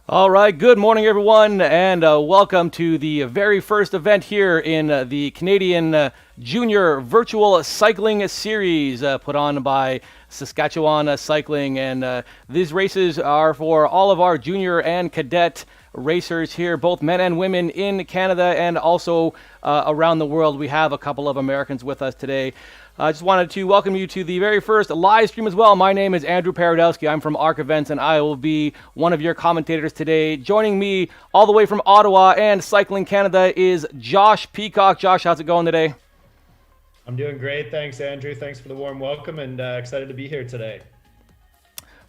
All right, good morning, everyone, and welcome to the very first event here in the Canadian Junior Virtual Cycling Series put on by Saskatchewan Cycling. And these races are for all of our junior and cadet racers here, both men and women in Canada and also around the world. We have a couple of Americans with us today. I just wanted to welcome you to the very first live stream as well. My name is Andrew Paradowski. I'm from ARC Events, and I will be one of your commentators today. Joining me all the way from Ottawa and Cycling Canada is Josh Peacock. Josh, how's it going today? I'm doing great. Thanks, Andrew. Thanks for the warm welcome, and excited to be here today.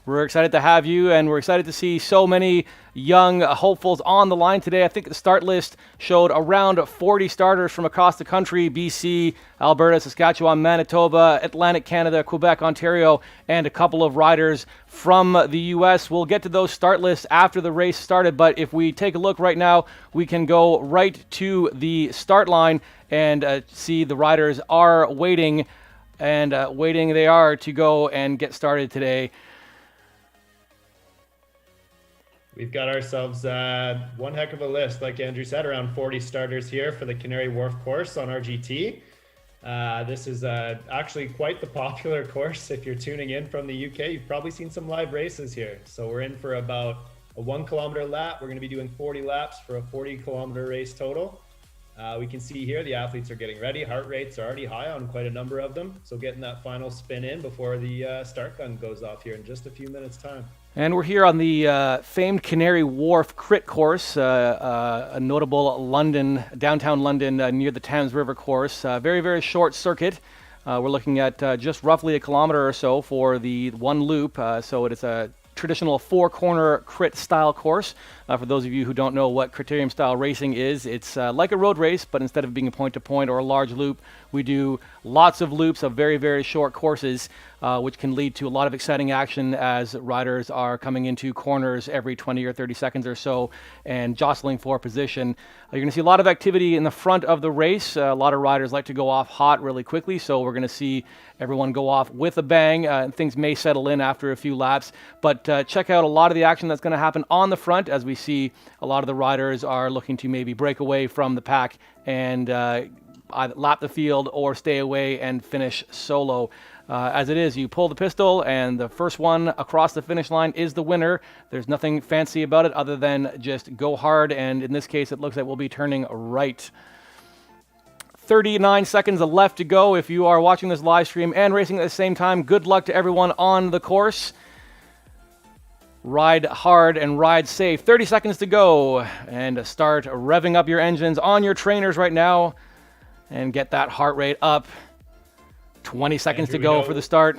We're excited to have you, and we're excited to see so many young hopefuls on the line today. I think the start list showed around 40 starters from across the country: BC, Alberta, Saskatchewan, Manitoba, Atlantic Canada, Quebec, Ontario, and a couple of riders from the U.S. We'll get to those start lists after the race started, but if we take a look right now, we can go right to the start line and see the riders are waiting, and waiting they are to go and get started today. We've got ourselves one heck of a list, like Andrew said, around 40 starters here for the CANARY WHARF course on RGT. This is actually quite the popular course. If you're tuning in from the UK, you've probably seen some live races here. So we're in for about a 1 kilometer lap. We're going to be doing 40 laps for a 40-kilometer race total. We can see here the athletes are getting ready. Heart rates are already high on quite a number of them. So getting that final spin in before the start gun goes off here in just a few minutes' time. And we're here on the famed Canary Wharf Crit course, a notable downtown London near the Thames River course. Very, very short circuit. We're looking at just roughly a kilometer or so for the one loop. So it is a traditional four-corner crit style course. For those of you who don't know what criterium style racing is, it's like a road race, but instead of being a point-to-point or a large loop, we do lots of loops of very, very short courses, which can lead to a lot of exciting action as riders are coming into corners every 20 or 30 seconds or so and jostling for position. You're going to see a lot of activity in the front of the race. A lot of riders like to go off hot really quickly, so we're going to see everyone go off with a bang. Things may settle in after a few laps, but check out a lot of the action that's going to happen on the front as we see a lot of the riders are looking to maybe break away from the pack and either lap the field or stay away and finish solo. As it is, you pull the pistol and the first one across the finish line is the winner. There's nothing fancy about it other than just go hard, and in this case it looks like we'll be turning right. 39 seconds left to go. If you are watching this live stream and racing at the same time, good luck to everyone on the course. Ride hard and ride safe. 30 seconds to go, and start revving up your engines on your trainers right now and get that heart rate up. 20 seconds to go for the start.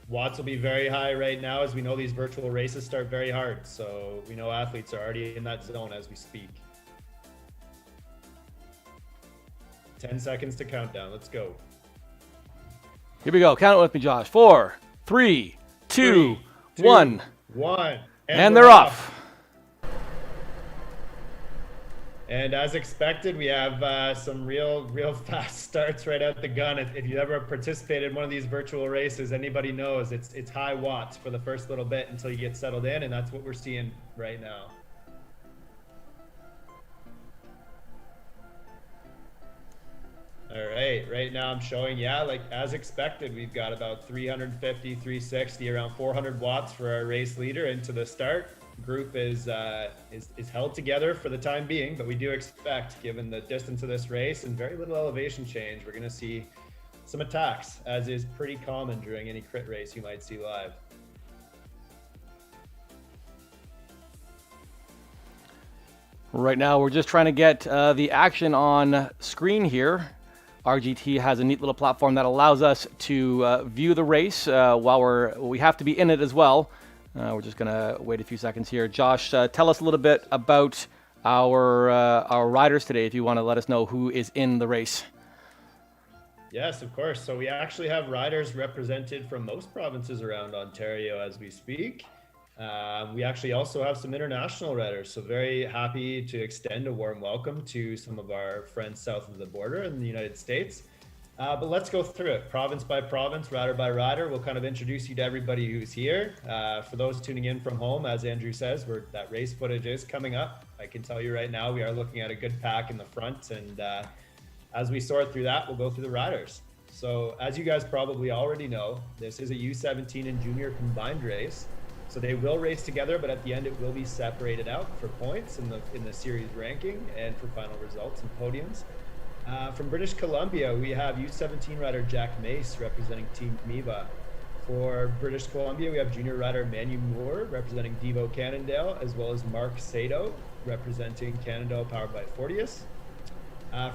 Watts will be very high right now, as we know these virtual races start very hard. So we know athletes are already in that zone as we speak. 10 seconds to countdown. Let's go. Here we go. Count it with me, Josh. 4, 3, 2, 1. And they're off. And as expected, we have some real fast starts right out the gun. If you ever participated in one of these virtual races, anybody knows it's high watts for the first little bit until you get settled in, and that's what we're seeing right now. All right now I'm showing, like as expected, we've got about 350, 360, around 400 watts for our race leader into the start. Group is held together for the time being, but we do expect, given the distance of this race and very little elevation change, we're going to see some attacks, as is pretty common during any crit race you might see live. Right now we're just trying to get the action on screen here. RGT has a neat little platform that allows us to view the race while we have to be in it as well. We're just going to wait a few seconds here. Josh, tell us a little bit about our riders today, if you want to let us know who is in the race. Yes, of course. So we actually have riders represented from most provinces around Ontario as we speak. We actually also have some international riders, so very happy to extend a warm welcome to some of our friends south of the border in the United States. But let's go through it province by province, rider by rider. We'll kind of introduce you to everybody who's here. For those tuning in from home, as Andrew says, that race footage is coming up. I can tell you right now, we are looking at a good pack in the front. And as we sort through that, we'll go through the riders. So as you guys probably already know, this is a U17 and junior combined race. So they will race together, but at the end it will be separated out for points in the series ranking and for final results and podiums. From British Columbia, we have U17 rider Jack Mace representing Team Miva. For British Columbia, we have junior rider Manu Moore representing Devo Cannondale, as well as Mark Sato representing Cannondale powered by Fortius.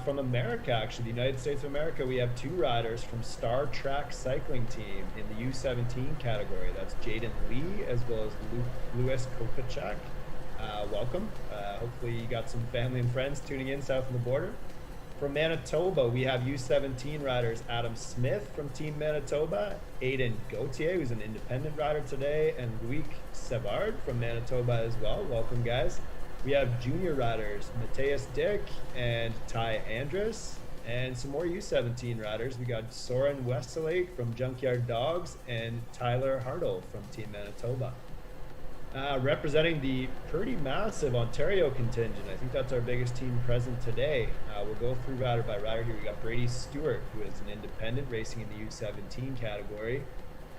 From America, actually, the United States of America, we have two riders from Star Track Cycling Team in the U17 category. That's Jaden Lee as well as Louis Kopachak. Welcome. Hopefully you got some family and friends tuning in south of the border. From Manitoba, we have U17 riders Adam Smith from Team Manitoba, Aiden Gauthier, who's an independent rider today, and Loic Savard from Manitoba as well. Welcome, guys. We have junior riders Matthias Dick and Ty Andrus, and some more U17 riders. We got Soren Westerlake from Junkyard Dogs and Tyler Hartle from Team Manitoba. Representing the pretty massive Ontario contingent, I think that's our biggest team present today. We'll go through rider by rider here. We got Brady Stewart, who is an independent racing in the U17 category.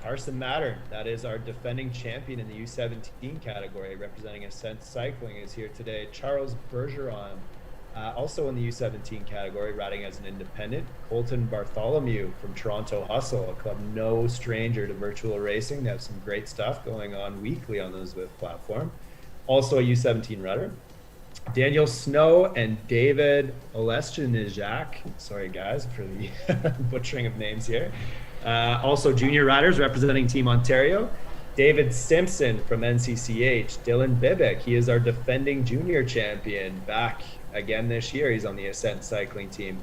Carson Mattern, that is our defending champion in the U17 category, representing Ascent Cycling, is here today. Charles Bergeron, also in the U17 category, riding as an independent. Colton Bartholomew from Toronto Hustle, a club no stranger to virtual racing. They have some great stuff going on weekly on the Zwift platform. Also a U17 rider. Daniel Snow and David Oleszczynjak, sorry guys for the butchering of names here. Also junior riders representing Team Ontario. David Simpson from NCCH. Dylan Bibick, he is our defending junior champion back again this year. He's on the Ascent Cycling Team.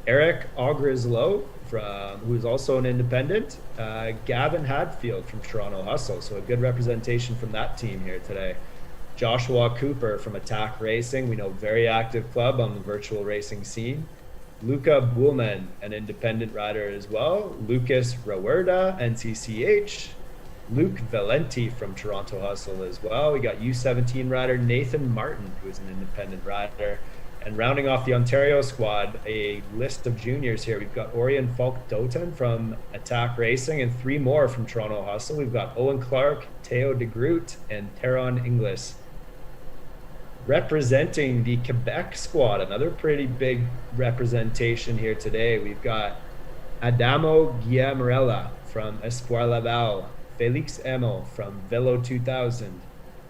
Eric Ogrislow, who's also an independent. Gavin Hadfield from Toronto Hustle, so a good representation from that team here today. Joshua Cooper from Attack Racing, we know very active club on the virtual racing scene. Luca Buhlman, an independent rider as well. Lucas Rawerda, NCCH. Luke Valenti from Toronto Hustle as well. We got U17 rider Nathan Martin, who is an independent rider. And rounding off the Ontario squad, a list of juniors here. We've got Orion Falk-Doten from Attack Racing and three more from Toronto Hustle. We've got Owen Clark, Theo de Groot, and Teron Inglis. Representing the Quebec squad, another pretty big representation here today. We've got Adamo Guillermorella from Espoir Laval, Felix Emo from Velo 2000,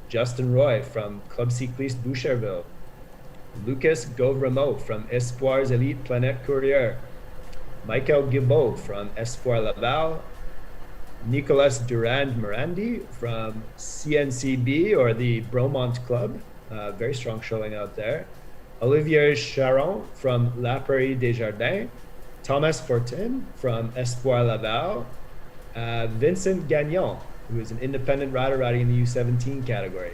Justin Roy from Club Cycliste Boucherville, Lucas Gauvremeau from Espoirs Elite Planète Courrier, Michael Guilbeault from Espoir Laval, Nicolas Durand Morandi from CNCB, or the Bromont Club, very strong showing out there, Olivier Charon from La Prairie des Jardins, Thomas Fortin from Espoir Laval, Vincent Gagnon, who is an independent rider riding in the U17 category.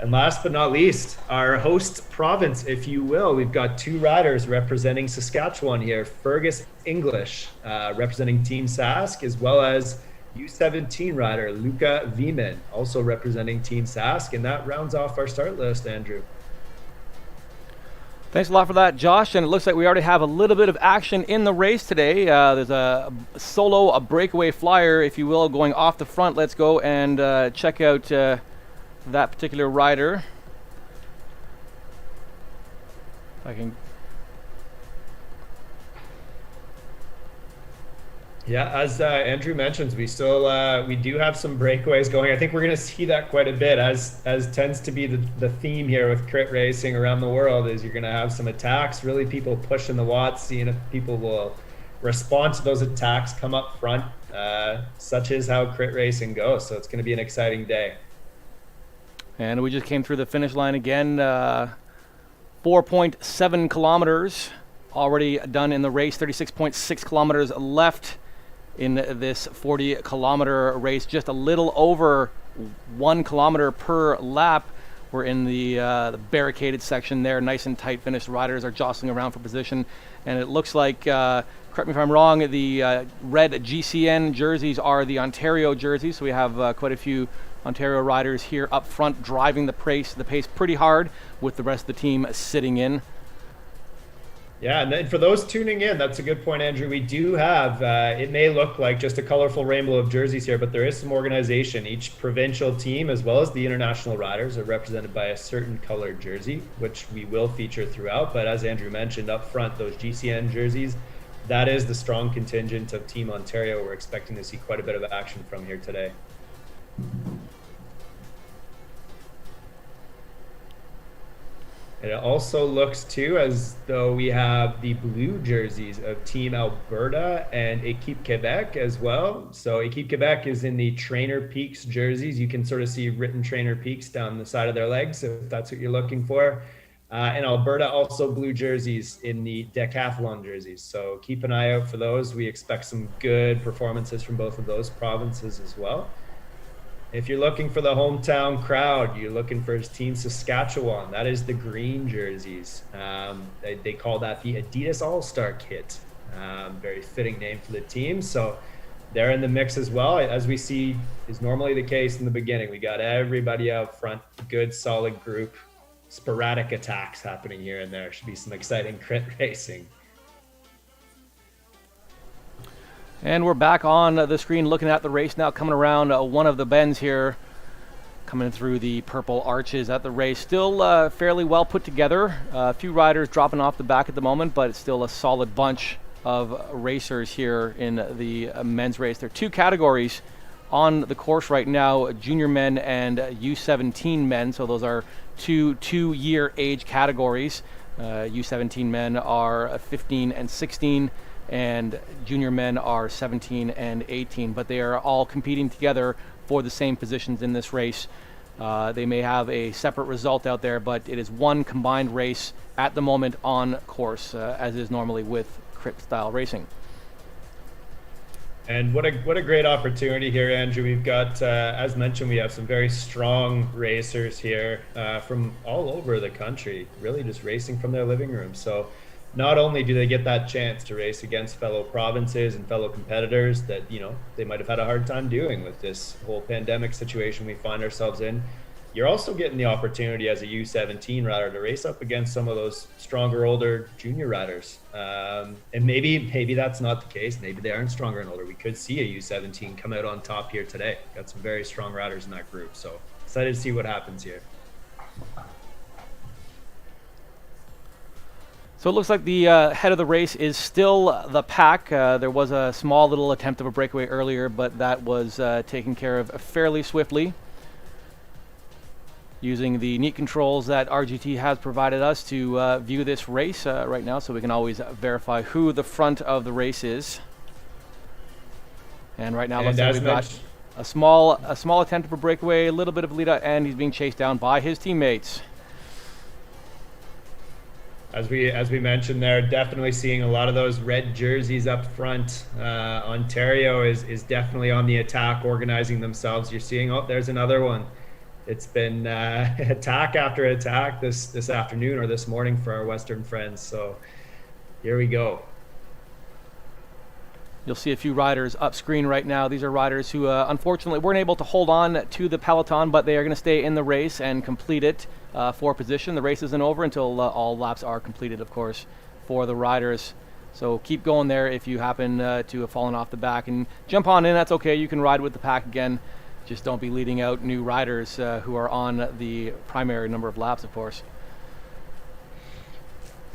And last but not least, our host province, if you will, we've got two riders representing Saskatchewan here. Fergus English, representing Team Sask, as well as U17 rider Luca Vieman, also representing Team Sask. And that rounds off our start list, Andrew. Thanks a lot for that, Josh. And it looks like we already have a little bit of action in the race today. There's a breakaway flyer, if you will, going off the front. Let's go and check out that particular rider. If I can. Yeah, as Andrew mentions, we do have some breakaways going. I think we're going to see that quite a bit, as tends to be the theme here with crit racing around the world. Is you're going to have some attacks, really people pushing the watts, seeing if people will respond to those attacks, come up front. Such is how crit racing goes. So it's going to be an exciting day. And we just came through the finish line again. 4.7 kilometers already done in the race. 36.6 kilometers left in this 40-kilometer race. Just a little over 1 kilometer per lap. We're in the barricaded section there, nice and tight finished. Riders are jostling around for position, and it looks like, correct me if I'm wrong, the red GCN jerseys are the Ontario jerseys, so we have quite a few Ontario riders here up front driving the pace pretty hard, with the rest of the team sitting in. Yeah, and then for those tuning in, that's a good point, Andrew. We do have, it may look like just a colorful rainbow of jerseys here, but there is some organization. Each provincial team, as well as the international riders, are represented by a certain colored jersey, which we will feature throughout. But as Andrew mentioned up front, those GCN jerseys, that is the strong contingent of Team Ontario we're expecting to see quite a bit of action from here today. It also looks too as though we have the blue jerseys of Team Alberta and Équipe Quebec as well. So Équipe Quebec is in the Trainer Peaks jerseys. You can sort of see written Trainer Peaks down the side of their legs if that's what you're looking for. And Alberta also blue jerseys in the decathlon jerseys. So keep an eye out for those. We expect some good performances from both of those provinces as well. If you're looking for the hometown crowd, you're looking for Team Saskatchewan. That is the green jerseys. They call that the Adidas All-Star Kit. Very fitting name for the team. So they're in the mix as well. As we see is normally the case in the beginning, we got everybody out front, good solid group, sporadic attacks happening here and there. Should be some exciting crit racing. And we're back on the screen looking at the race now, coming around one of the bends here, coming through the purple arches at the race. Still fairly well put together. A few riders dropping off the back at the moment, but it's still a solid bunch of racers here in the men's race. There are two categories on the course right now, junior men and U17 men. So those are two-year age categories. U17 men are 15 and 16. And junior men are 17 and 18, but they are all competing together for the same positions in this race. They may have a separate result out there, but it is one combined race at the moment on course, as is normally with crit style racing. And what a great opportunity here, Andrew. We've got, as mentioned, we have some very strong racers here from all over the country, really just racing from their living room. So not only do they get that chance to race against fellow provinces and fellow competitors that, you know, they might have had a hard time doing with this whole pandemic situation we find ourselves in, you're also getting the opportunity as a U17 rider to race up against some of those stronger, older junior riders. And maybe that's not the case. Maybe they aren't stronger and older. We could see a U17 come out on top here today. Got some very strong riders in that group. So excited to see what happens here. So it looks like the head of the race is still the pack. There was a small little attempt of a breakaway earlier, but that was taken care of fairly swiftly using the neat controls that RGT has provided us to view this race right now, so we can always verify who the front of the race is. And right now, looks like we've got a small attempt of a breakaway, a little bit of lead up, and he's being chased down by his teammates. As we mentioned there, definitely seeing a lot of those red jerseys up front. Ontario is definitely on the attack, organizing themselves. You're seeing, oh, there's another one. It's been attack after attack this afternoon or this morning for our Western friends. So here we go. You'll see a few riders up screen right now. These are riders who unfortunately weren't able to hold on to the peloton, but they are going to stay in the race and complete it for position. The race isn't over until all laps are completed, of course, for the riders. So keep going there if you happen to have fallen off the back. And jump on in, that's okay. You can ride with the pack again. Just don't be leading out new riders who are on the primary number of laps, of course.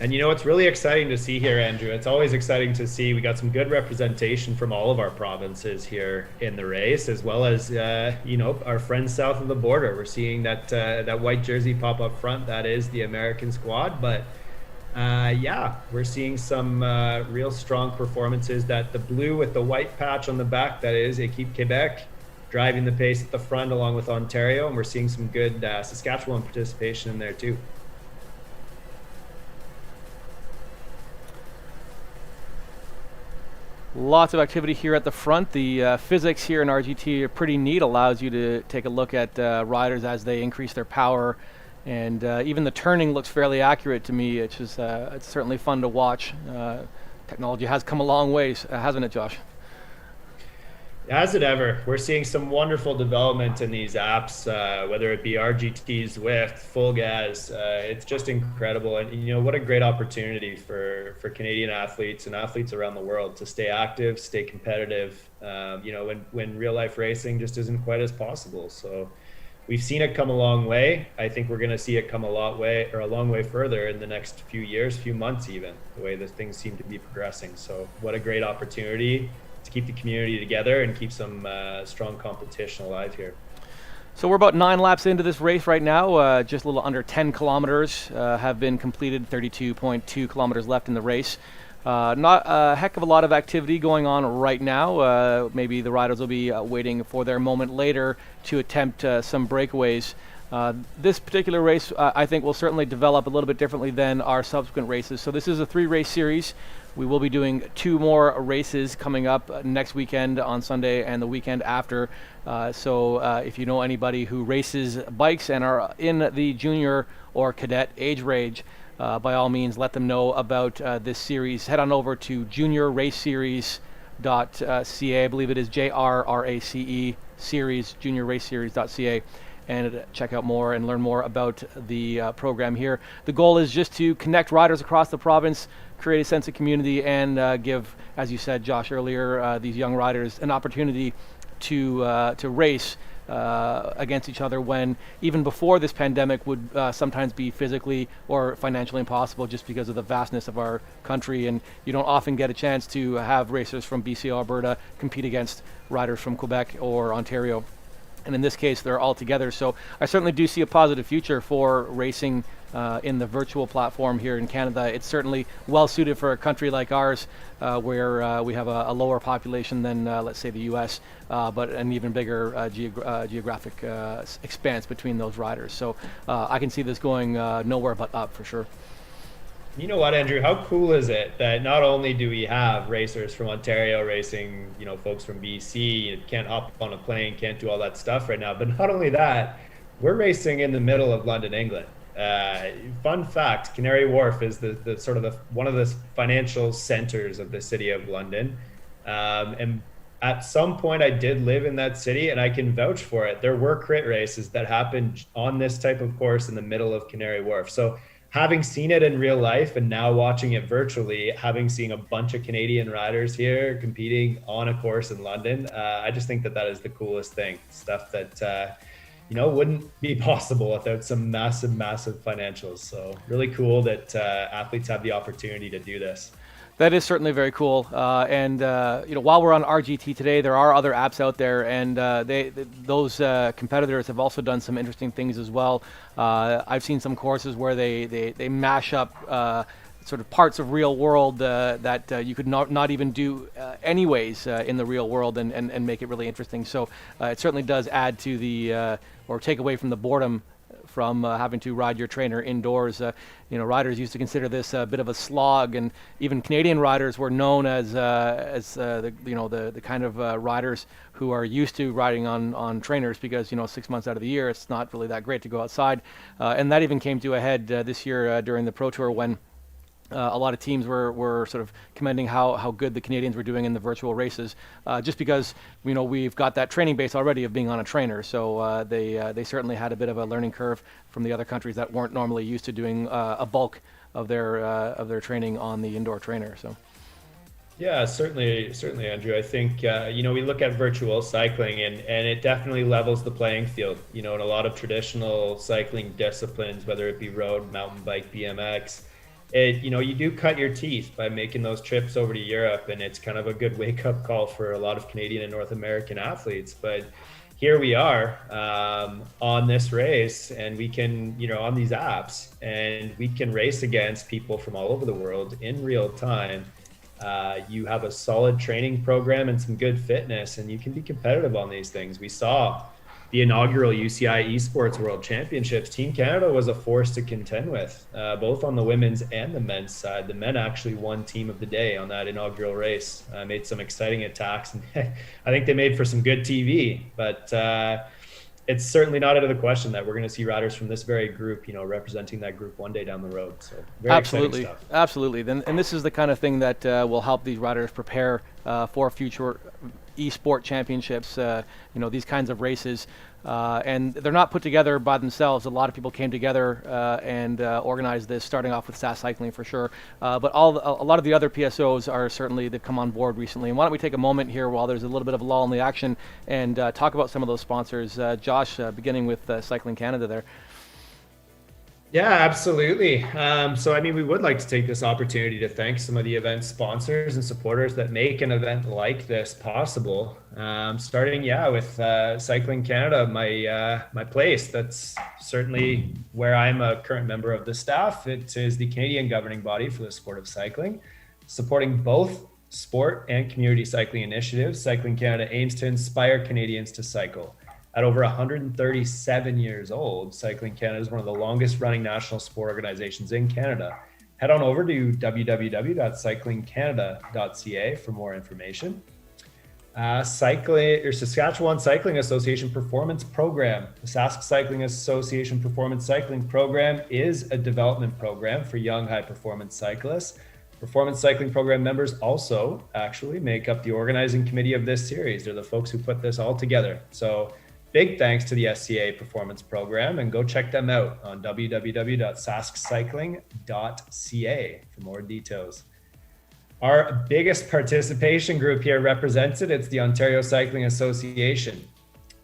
And you know, it's really exciting to see here, Andrew. It's always exciting to see. We got some good representation from all of our provinces here in the race, as well as, you know, our friends south of the border. We're seeing that white jersey pop up front. That is the American squad. But yeah, we're seeing some real strong performances. That the blue with the white patch on the back, that is Équipe Quebec, driving the pace at the front along with Ontario. And we're seeing some good Saskatchewan participation in there too. Lots of activity here at the front. The physics here in RGT are pretty neat. Allows you to take a look at riders as they increase their power And even the turning looks fairly accurate to me. It's certainly fun to watch. Technology has come a long ways, hasn't it, Josh? Has it ever? We're seeing some wonderful development in these apps, whether it be RGT, Zwift, Full Gas. It's just incredible, and what a great opportunity for Canadian athletes and athletes around the world to stay active, stay competitive. When real life racing just isn't quite as possible. So we've seen it come a long way. I think we're going to see it come a long way further in the next few years, few months, even the way that things seem to be progressing. So what a great opportunity to keep the community together and keep some strong competition alive here. So we're about 9 laps into this race right now. Just a little under 10 kilometers have been completed, 32.2 kilometers left in the race. Not a heck of a lot of activity going on right now. Maybe the riders will be waiting for their moment later to attempt some breakaways. This particular race, I think, will certainly develop a little bit differently than our subsequent races. So this is a 3-race series. We will be doing 2 more races coming up next weekend on Sunday and the weekend after. So if you know anybody who races bikes and are in the junior or cadet age range, by all means, let them know about this series. Head on over to juniorraceseries.ca. I believe it is JRRACE series, juniorraceseries.ca. And check out more and learn more about the program here. The goal is just to connect riders across the province, create a sense of community, and give, as you said, Josh, earlier, these young riders an opportunity to race against each other when even before this pandemic would sometimes be physically or financially impossible just because of the vastness of our country, and you don't often get a chance to have racers from BC, Alberta compete against riders from Quebec or Ontario. And in this case, they're all together. So I certainly do see a positive future for racing in the virtual platform here in Canada. It's certainly well suited for a country like ours, where we have a lower population than, let's say, the U.S., but an even bigger geographic expanse between those riders. So I can see this going nowhere but up for sure. You know what, Andrew? How cool is it that not only do we have racers from Ontario racing, folks from BC, can't hop on a plane, can't do all that stuff right now, but not only that, we're racing in the middle of London, England. Fun fact: Canary Wharf is the sort of one of the financial centers of the city of London, and at some point I did live in that city, and I can vouch for it. There were crit races that happened on this type of course in the middle of Canary Wharf. So having seen it in real life and now watching it virtually, having seen a bunch of Canadian riders here competing on a course in London, I just think that is the coolest thing. Stuff that wouldn't be possible without some massive financials. So really cool that athletes have the opportunity to do this. That is certainly very cool. And while we're on RGT today, there are other apps out there, and those competitors have also done some interesting things as well. I've seen some courses where they mash up sort of parts of real world that you could not even do anyways in the real world, and make it really interesting. So it certainly does add to the or take away from the boredom from having to ride your trainer indoors. Riders used to consider this a bit of a slog, and even Canadian riders were known as the kind of riders who are used to riding on trainers, because 6 months out of the year it's not really that great to go outside, and that even came to a head this year during the Pro Tour, when a lot of teams were sort of commending how good the Canadians were doing in the virtual races, just because we've got that training base already of being on a trainer. So they certainly had a bit of a learning curve from the other countries that weren't normally used to doing a bulk of their training on the indoor trainer. So. Yeah, certainly, Andrew. I think we look at virtual cycling, and it definitely levels the playing field. In a lot of traditional cycling disciplines, whether it be road, mountain bike, BMX. You do cut your teeth by making those trips over to Europe, and it's kind of a good wake-up call for a lot of Canadian and North American athletes. But here we are on this race, and we can, on these apps, and we can race against people from all over the world in real time. You have a solid training program and some good fitness, and you can be competitive on these things. We saw the inaugural UCI Esports World Championships. Team Canada was a force to contend with, both on the women's and the men's side. The men actually won Team of the Day on that inaugural race, made some exciting attacks, and I think they made for some good TV. But it's certainly not out of the question that we're going to see riders from this very group, representing that group one day down the road. So very exciting stuff. Absolutely. And this is the kind of thing that will help these riders prepare for future e-sport championships, these kinds of races. And they're not put together by themselves. A lot of people came together and organized this, starting off with SAS Cycling for sure. But a lot of the other PSOs are certainly, they've come on board recently. And why don't we take a moment here while there's a little bit of a lull in the action and talk about some of those sponsors. Josh, beginning with Cycling Canada there. Yeah, absolutely. We would like to take this opportunity to thank some of the event sponsors and supporters that make an event like this possible. Starting, with Cycling Canada, my place. That's certainly where I'm a current member of the staff. It is the Canadian governing body for the sport of cycling, supporting both sport and community cycling initiatives. Cycling Canada aims to inspire Canadians to cycle. At over 137 years old, Cycling Canada is one of the longest running national sport organizations in Canada. Head on over to www.cyclingcanada.ca for more information. Saskatchewan Cycling Association Performance Program. The Sask Cycling Association Performance Cycling Program is a development program for young high-performance cyclists. Performance Cycling Program members also actually make up the organizing committee of this series. They're the folks who put this all together. So big thanks to the SCA Performance Program, and go check them out on www.saskcycling.ca for more details. Our biggest participation group here represented, it's the Ontario Cycling Association.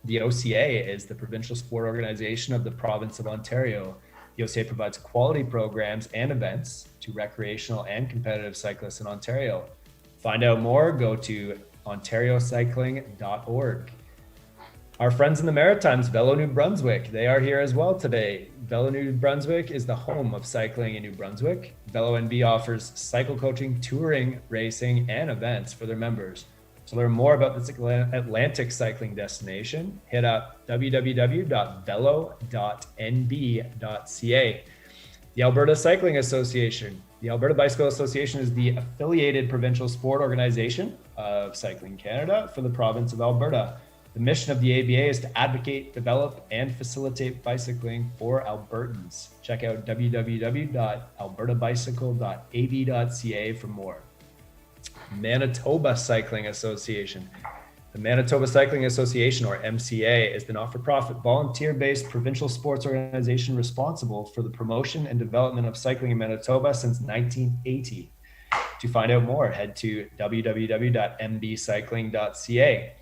The OCA is the provincial sport organization of the province of Ontario. The OCA provides quality programs and events to recreational and competitive cyclists in Ontario. Find out more, go to ontariocycling.org. Our friends in the Maritimes, Velo New Brunswick, they are here as well today. Velo New Brunswick is the home of cycling in New Brunswick. Velo NB offers cycle coaching, touring, racing, and events for their members. To learn more about this Atlantic cycling destination, hit up www.velo.nb.ca. The Alberta Cycling Association. The Alberta Bicycle Association is the affiliated provincial sport organization of Cycling Canada for the province of Alberta. The mission of the ABA is to advocate, develop, and facilitate bicycling for Albertans. Check out www.albertabicycle.ab.ca for more. Manitoba Cycling Association. The Manitoba Cycling Association, or MCA, is the not-for-profit, volunteer-based provincial sports organization responsible for the promotion and development of cycling in Manitoba since 1980. To find out more, head to www.mbcycling.ca.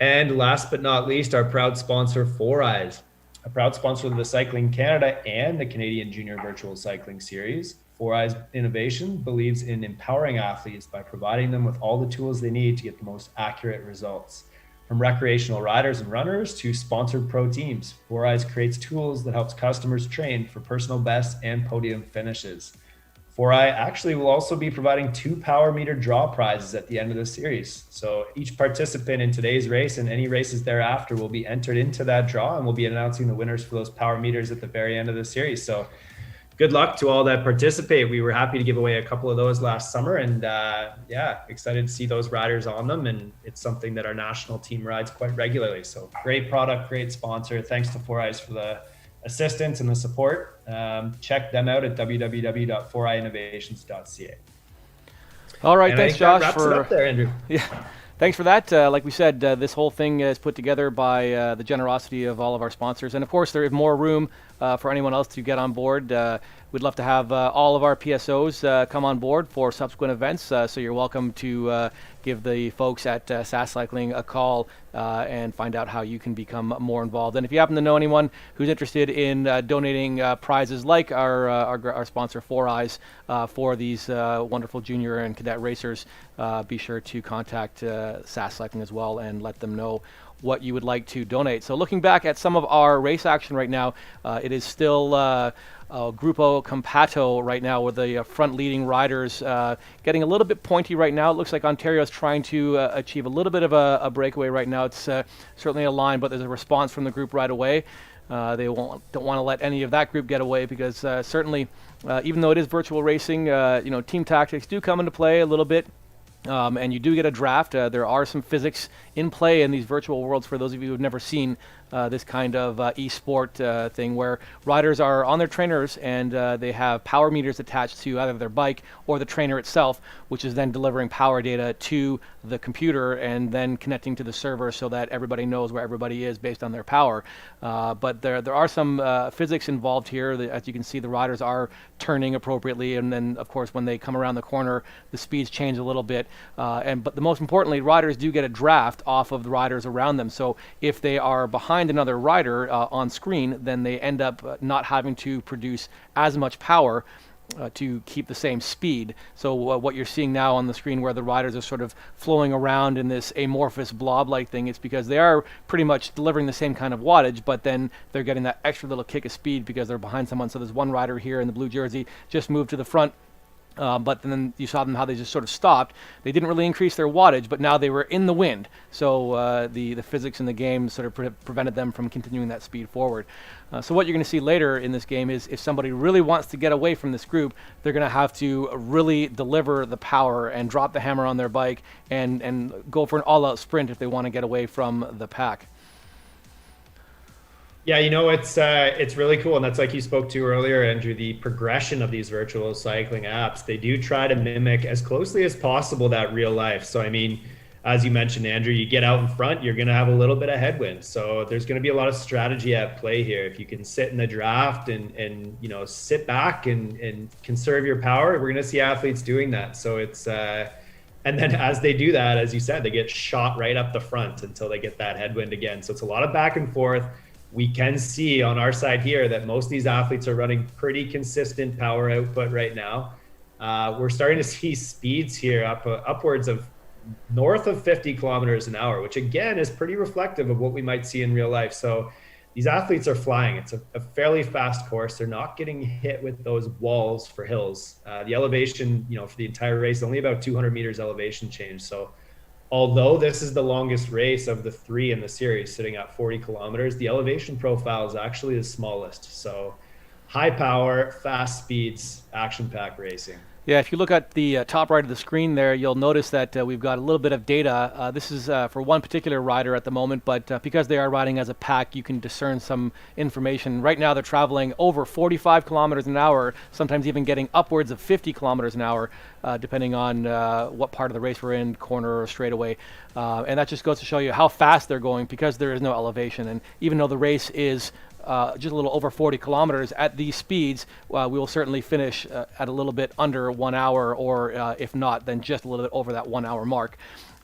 And last but not least, our proud sponsor, 4Eyes, a proud sponsor of the Cycling Canada and the Canadian Junior Virtual Cycling Series. 4Eyes Innovation believes in empowering athletes by providing them with all the tools they need to get the most accurate results. From recreational riders and runners to sponsored pro teams, 4Eyes creates tools that helps customers train for personal bests and podium finishes. 4Eye actually will also be providing 2 power meter draw prizes at the end of the series. So each participant in today's race and any races thereafter will be entered into that draw, and we'll be announcing the winners for those power meters at the very end of the series. So good luck to all that participate. We were happy to give away a couple of those last summer, and excited to see those riders on them. And it's something that our national team rides quite regularly. So great product, great sponsor. Thanks to 4Eyes for the assistance and the support. Check them out at www.4eyeinnovations.ca. All right, thanks, Josh. That wraps it up there, Andrew. Yeah, thanks for that. Like we said, this whole thing is put together by the generosity of all of our sponsors, and of course, there is more room for anyone else to get on board. We'd love to have all of our PSOs come on board for subsequent events, so you're welcome to give the folks at SAS Cycling a call and find out how you can become more involved. And if you happen to know anyone who's interested in donating prizes like our sponsor 4Eyes for these wonderful junior and cadet racers, be sure to contact SAS Cycling as well and let them know what you would like to donate. So looking back at some of our race action right now, it is still Grupo Compato right now, with the front leading riders getting a little bit pointy right now. It looks like Ontario is trying to achieve a little bit of a breakaway right now. It's certainly a line, but there's a response from the group right away. They don't want to let any of that group get away, because certainly, even though it is virtual racing, team tactics do come into play a little bit. And you do get a draft. There are some physics in play in these virtual worlds for those of you who have never seen this kind of e-sport thing where riders are on their trainers and they have power meters attached to either their bike or the trainer itself, which is then delivering power data to the computer and then connecting to the server so that everybody knows where everybody is based on their power. But there are some physics involved here. As you can see, the riders are turning appropriately, and then of course when they come around the corner, the speeds change a little bit. But the most importantly, riders do get a draft off of the riders around them. So if they are behind another rider on screen, then they end up not having to produce as much power to keep the same speed. So what you're seeing now on the screen where the riders are sort of flowing around in this amorphous blob-like thing, it's because they are pretty much delivering the same kind of wattage, but then they're getting that extra little kick of speed because they're behind someone. So there's one rider here in the blue jersey just moved to the front. But then you saw them how they just sort of stopped. They didn't really increase their wattage, but now they were in the wind. So the physics in the game sort of prevented them from continuing that speed forward. So what you're going to see later in this game is if somebody really wants to get away from this group, they're going to have to really deliver the power and drop the hammer on their bike and go for an all-out sprint if they want to get away from the pack. Yeah, it's really cool, and that's like you spoke to earlier, Andrew, the progression of these virtual cycling apps. They do try to mimic as closely as possible that real life. So, I mean, as you mentioned, Andrew, you get out in front, you're going to have a little bit of headwind. So there's going to be a lot of strategy at play here. If you can sit in the draft and sit back and conserve your power, we're going to see athletes doing that. So it's and then as they do that, as you said, they get shot right up the front until they get that headwind again. So it's a lot of back and forth. We can see on our side here that most of these athletes are running pretty consistent power output right now. We're starting to see speeds here upwards of north of 50 kilometers an hour, which again is pretty reflective of what we might see in real life. So these athletes are flying. It's a fairly fast course. They're not getting hit with those walls for hills. The elevation, for the entire race, only about 200 meters elevation change. So although this is the longest race of the three in the series, sitting at 40 kilometers, the elevation profile is actually the smallest. So high power, fast speeds, action-packed racing. Yeah, if you look at the top right of the screen there, you'll notice that we've got a little bit of data. This is for one particular rider at the moment, but because they are riding as a pack, you can discern some information. Right now, they're traveling over 45 kilometers an hour, sometimes even getting upwards of 50 kilometers an hour, depending on what part of the race we're in, corner or straightaway. And that just goes to show you how fast they're going because there is no elevation. And even though the race is just a little over 40 kilometers at these speeds, we will certainly finish at a little bit under 1 hour, or if not, then just a little bit over that 1 hour mark.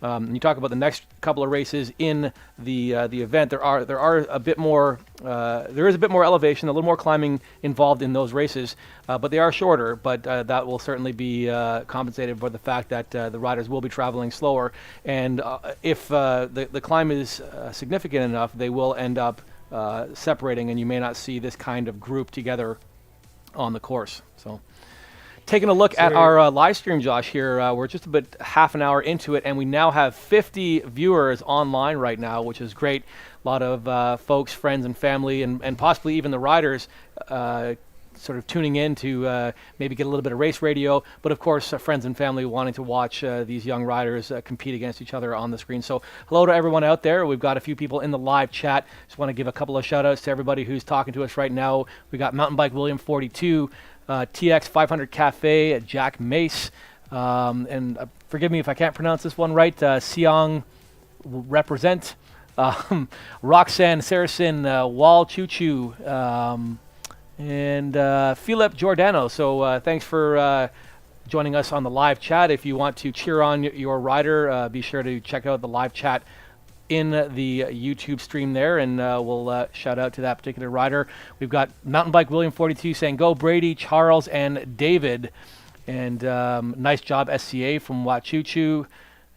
You talk about the next couple of races in the event. There is a bit more elevation, a little more climbing involved in those races, but they are shorter. But that will certainly be compensated for the fact that the riders will be traveling slower, and if the climb is significant enough, they will end up separating, and you may not see this kind of group together on the course. So taking a look at our live stream, Josh, here, we're just about half an hour into it, and we now have 50 viewers online right now, which is great. A lot of folks, friends and family, and possibly even the riders sort of tuning in to maybe get a little bit of race radio, but of course friends and family wanting to watch these young riders compete against each other on the screen. So hello to everyone out there. We've got a few people in the live chat. Just want to give a couple of shout outs to everybody who's talking to us right now. We got Mountain Bike William 42, TX 500 Cafe, Jack Mace, and forgive me if I can't pronounce this one right, Siong Represent, Roxanne Saracen, Wall Choo Choo, and Philip Giordano. So thanks for joining us on the live chat. If you want to cheer on your rider, be sure to check out the live chat in the YouTube stream there, and we'll shout out to that particular rider. We've got Mountain Bike William 42 saying, go Brady, Charles, and David. And nice job, SCA from Wachuchu.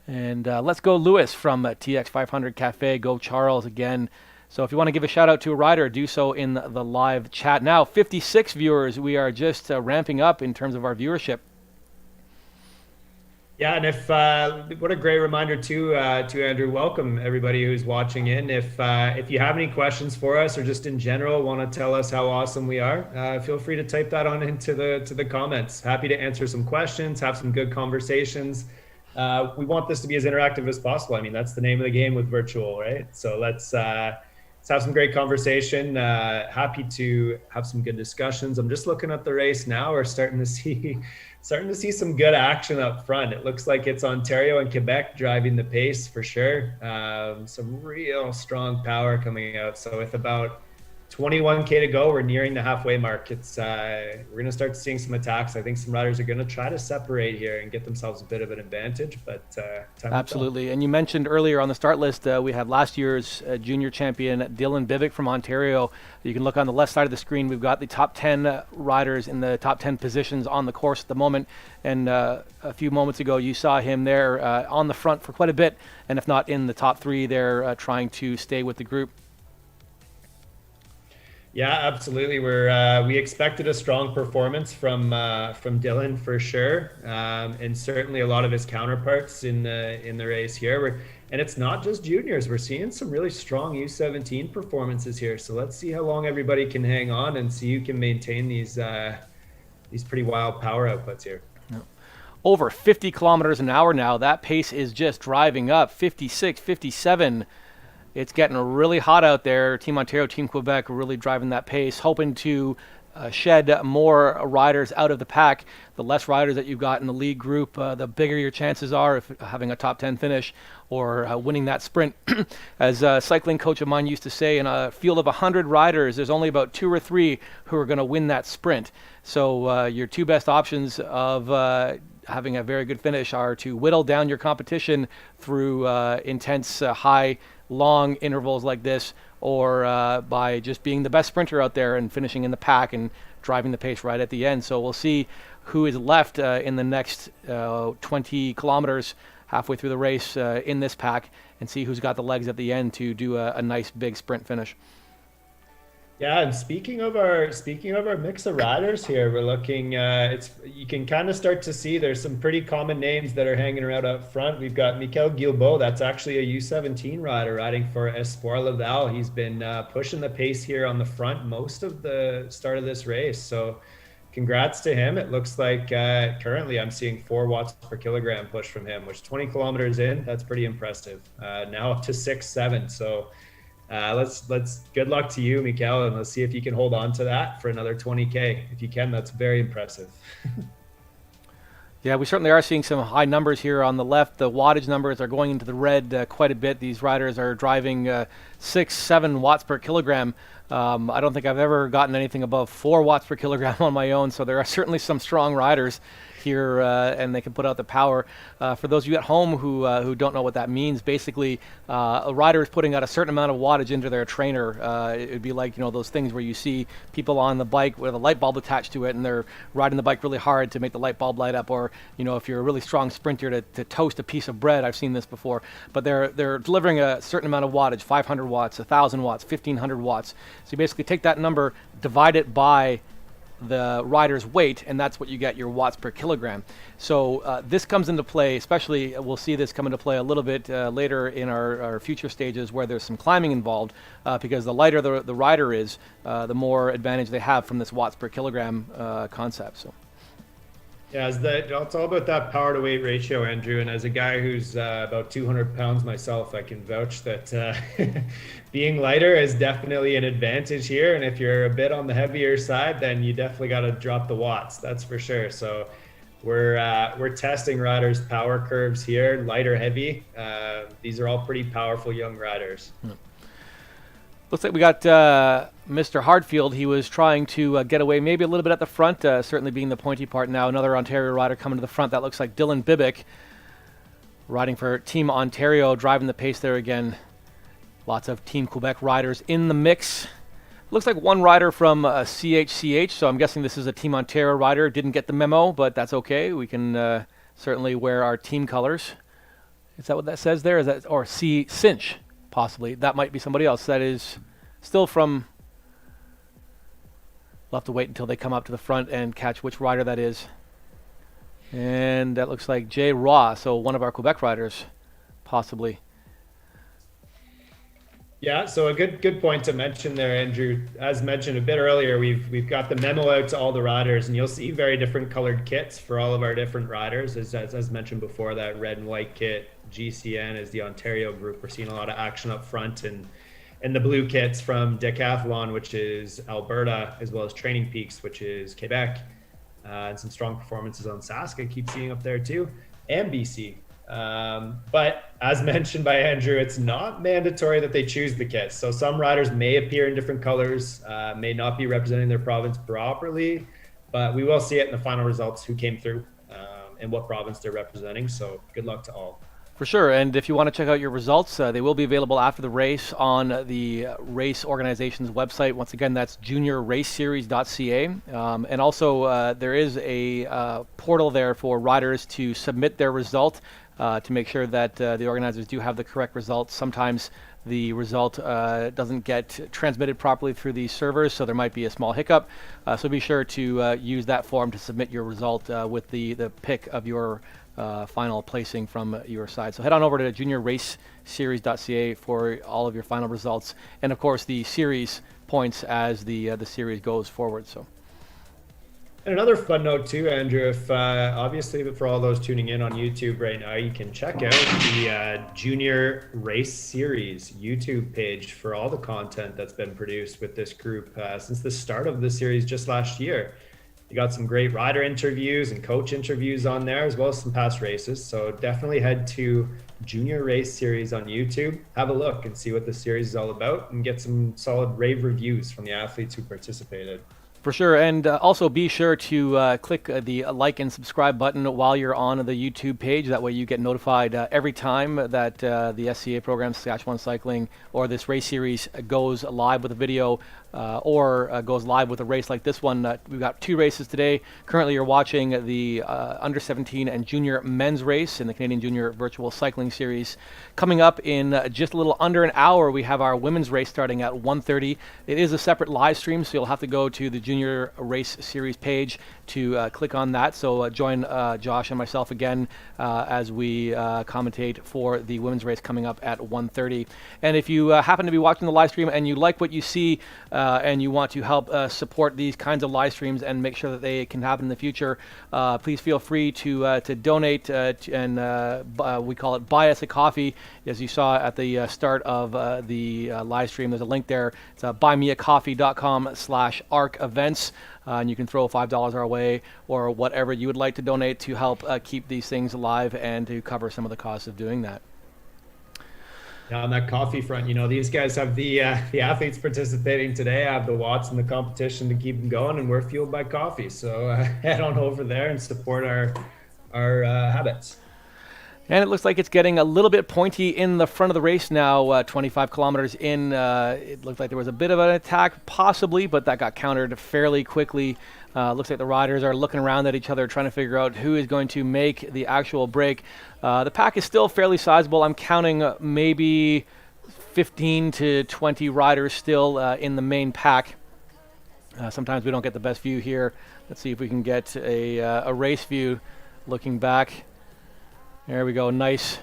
And let's go Lewis from TX 500 Cafe. Go Charles again. So if you want to give a shout out to a rider, do so in the live chat. Now, 56 viewers. We are just ramping up in terms of our viewership. Yeah, and if what a great reminder to Andrew. Welcome everybody who's watching in. If you have any questions for us, or just in general want to tell us how awesome we are, feel free to type that on into the comments. Happy to answer some questions, have some good conversations. We want this to be as interactive as possible. I mean, that's the name of the game with virtual, right? So let's let's have some great conversation. Happy to have some good discussions. I'm just looking at the race now. We're starting to see some good action up front. It looks like it's Ontario and Quebec driving the pace for sure. Some real strong power coming out. So with about 21K to go, we're nearing the halfway mark. We're going to start seeing some attacks. I think some riders are going to try to separate here and get themselves a bit of an advantage, but absolutely. And you mentioned earlier on the start list, we had last year's junior champion Dylan Bivic from Ontario. You can look on the left side of the screen. We've got the top 10 riders in the top 10 positions on the course at the moment. And a few moments ago, you saw him there on the front for quite a bit. And if not in the top 3, they're trying to stay with the group. Yeah, absolutely. We expected a strong performance from Dylan for sure, and certainly a lot of his counterparts in the race here. And it's not just juniors. We're seeing some really strong U17 performances here. So let's see how long everybody can hang on and see who can maintain these pretty wild power outputs here. Over 50 kilometers an hour now. That pace is just driving up. 56, 57. It's getting really hot out there. Team Ontario, Team Quebec really driving that pace, hoping to shed more riders out of the pack. The less riders that you've got in the lead group, the bigger your chances are of having a top 10 finish or winning that sprint. As a cycling coach of mine used to say, in a field of 100 riders, there's only about 2 or 3 who are going to win that sprint. So your 2 best options of having a very good finish are to whittle down your competition through intense, high, long intervals like this, or by just being the best sprinter out there and finishing in the pack and driving the pace right at the end. So we'll see who is left in the next 20 kilometers halfway through the race in this pack, and see who's got the legs at the end to do a nice big sprint finish. Yeah, and speaking of our mix of riders here, we're looking. You can kind of start to see there's some pretty common names that are hanging around up front. We've got Mikel Guilbeault. That's actually a U17 rider riding for Espoir Laval. He's been pushing the pace here on the front most of the start of this race. So, congrats to him. It looks like currently I'm seeing 4 watts per kilogram push from him, which 20 kilometers in, that's pretty impressive. Now up to 6-7. So. Let's good luck to you, Mikel, and let's see if you can hold on to that for another 20K. If you can, that's very impressive. Yeah, we certainly are seeing some high numbers here on the left. The wattage numbers are going into the red quite a bit. These riders are driving 6-7 watts per kilogram. I don't think I've ever gotten anything above 4 watts per kilogram on my own, so there are certainly some strong riders here, and they can put out the power. For those of you at home who don't know what that means, basically a rider is putting out a certain amount of wattage into their trainer. It would be like, those things where you see people on the bike with a light bulb attached to it, and they're riding the bike really hard to make the light bulb light up, or if you're a really strong sprinter to toast a piece of bread. I've seen this before, but they're delivering a certain amount of wattage, 500 watts, 1,000 watts, 1,500 watts. So you basically take that number, divide it by the rider's weight, and that's what you get, your watts per kilogram. So this comes into play, especially we'll see this come into play a little bit later in our future stages where there's some climbing involved, because the lighter the rider is, the more advantage they have from this watts per kilogram concept. So. Yeah, it's all about that power to weight ratio, Andrew. And as a guy who's about 200 pounds myself, I can vouch that being lighter is definitely an advantage here. And if you're a bit on the heavier side, then you definitely got to drop the watts. That's for sure. So we're testing riders' power curves here, lighter, heavy. These are all pretty powerful young riders. Looks like we got Mr. Hardfield. He was trying to get away maybe a little bit at the front, certainly being the pointy part now. Another Ontario rider coming to the front. That looks like Dylan Bivic, riding for Team Ontario, driving the pace there again. Lots of Team Quebec riders in the mix. Looks like one rider from CHCH, so I'm guessing this is a Team Ontario rider. Didn't get the memo, but that's okay. We can certainly wear our team colors. Is that what that says there? Is that, or C Cinch? Possibly. That might be somebody else. That is still from... We'll have to wait until they come up to the front and catch which rider that is. And that looks like Jay Raw, so one of our Quebec riders, possibly. Yeah, so a good point to mention there, Andrew. As mentioned a bit earlier, we've got the memo out to all the riders, and you'll see very different colored kits for all of our different riders. As mentioned before, that red and white kit, GCN is the Ontario group. We're seeing a lot of action up front, and And the blue kits from Decathlon, which is Alberta, as well as Training Peaks, which is Quebec, and some strong performances on Sask I keep seeing up there too, and BC. But as mentioned by Andrew, it's not mandatory that they choose the kits. So some riders may appear in different colors, may not be representing their province properly, but we will see it in the final results who came through and what province they're representing. So good luck to all. For sure, and if you want to check out your results, they will be available after the race on the race organization's website. Once again, that's juniorraceseries.ca. And also, there is a portal there for riders to submit their result to make sure that the organizers do have the correct results. Sometimes the result doesn't get transmitted properly through these servers, so there might be a small hiccup. So be sure to use that form to submit your result with the pick of your final placing from your side. So head on over to juniorraceseries.ca for all of your final results, and of course the series points as the series goes forward. So. And another fun note too, Andrew, if obviously for all those tuning in on YouTube right now, you can check out the Junior Race Series YouTube page for all the content that's been produced with this group since the start of the series just last year. You got some great rider interviews and coach interviews on there, as well as some past races. So definitely head to Junior Race Series on YouTube, have a look and see what the series is all about, and get some solid rave reviews from the athletes who participated. For sure, and also be sure to click the like and subscribe button while you're on the YouTube page. That way you get notified every time that the SCA program, Saskatchewan Cycling, or this race series goes live with a video or goes live with a race like this one. We've got 2 races today. Currently you're watching the under 17 and junior men's race in the Canadian Junior Virtual Cycling Series. Coming up in just a little under an hour, we have our women's race starting at 1:30. It is a separate live stream, so you'll have to go to the Junior Race Series page to click on that. So join Josh and myself again as we commentate for the women's race coming up at 1:30. And if you happen to be watching the live stream and you like what you see and you want to help support these kinds of live streams and make sure that they can happen in the future, please feel free to donate and we call it buy us a coffee. As you saw at the start of the live stream, there's a link there. It's buymeacoffee.com/ARC events. And you can throw $5 our way or whatever you would like to donate to help keep these things alive and to cover some of the costs of doing that. Now on that coffee front, you know, these guys have the athletes participating today, have the watts in the competition to keep them going, and we're fueled by coffee. So head on over there and support our habits. And it looks like it's getting a little bit pointy in the front of the race now, 25 kilometers in. It looked like there was a bit of an attack, possibly, but that got countered fairly quickly. Looks like the riders are looking around at each other, trying to figure out who is going to make the actual break. The pack is still fairly sizable. I'm counting maybe 15 to 20 riders still in the main pack. Sometimes we don't get the best view here. Let's see if we can get a race view looking back. There we go. Nice,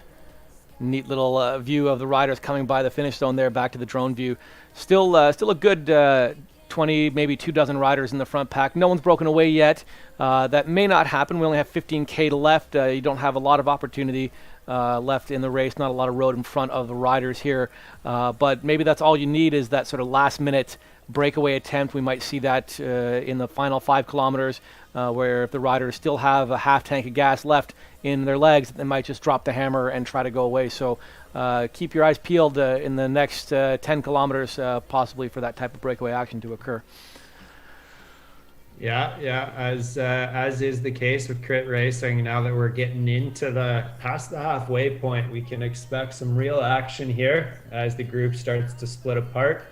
neat little view of the riders coming by the finish zone there, back to the drone view. Still a good 20, maybe 24 riders in the front pack. No one's broken away yet. That may not happen. We only have 15K left. You don't have a lot of opportunity left in the race, not a lot of road in front of the riders here. But maybe that's all you need, is that sort of last minute breakaway attempt. We might see that in the final 5 kilometers, where if the riders still have a half tank of gas left in their legs, they might just drop the hammer and try to go away. So keep your eyes peeled in the next 10 kilometers, possibly for that type of breakaway action to occur. Yeah, as is the case with crit racing, now that we're getting into past the halfway point, we can expect some real action here as the group starts to split apart.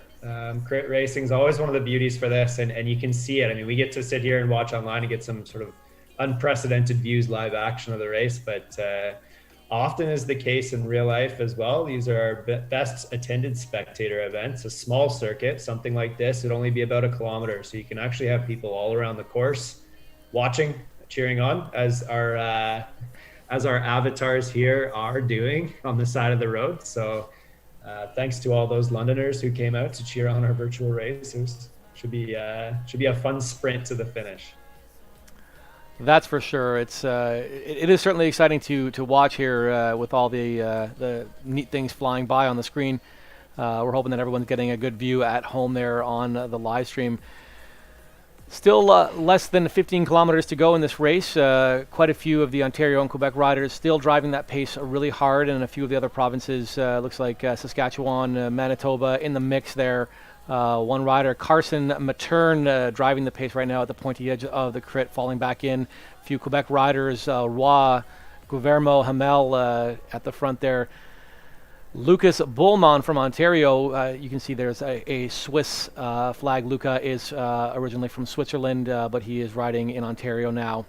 Crit racing is always one of the beauties for this, and you can see it. I mean, we get to sit here and watch online and get some sort of unprecedented views, live action of the race, but often is the case in real life as well. These are our best attended spectator events. A small circuit, something like this, would only be about 1 kilometer, so you can actually have people all around the course watching, cheering on, as our avatars here are doing on the side of the road. So thanks to all those Londoners who came out to cheer on our virtual racers. Should be a fun sprint to the finish. That's for sure. It is certainly exciting to watch here with all the neat things flying by on the screen. We're hoping that everyone's getting a good view at home there on the live stream. Still less than 15 kilometers to go in this race. Quite a few of the Ontario and Quebec riders still driving that pace really hard, and a few of the other provinces, looks like Saskatchewan, Manitoba in the mix there. One rider, Carson Matern, driving the pace right now at the pointy edge of the crit, falling back in. A few Quebec riders, Roy, Guillermo Hamel at the front there. Lucas Bullman from Ontario, you can see there's a Swiss flag. Luca is originally from Switzerland, but he is riding in Ontario now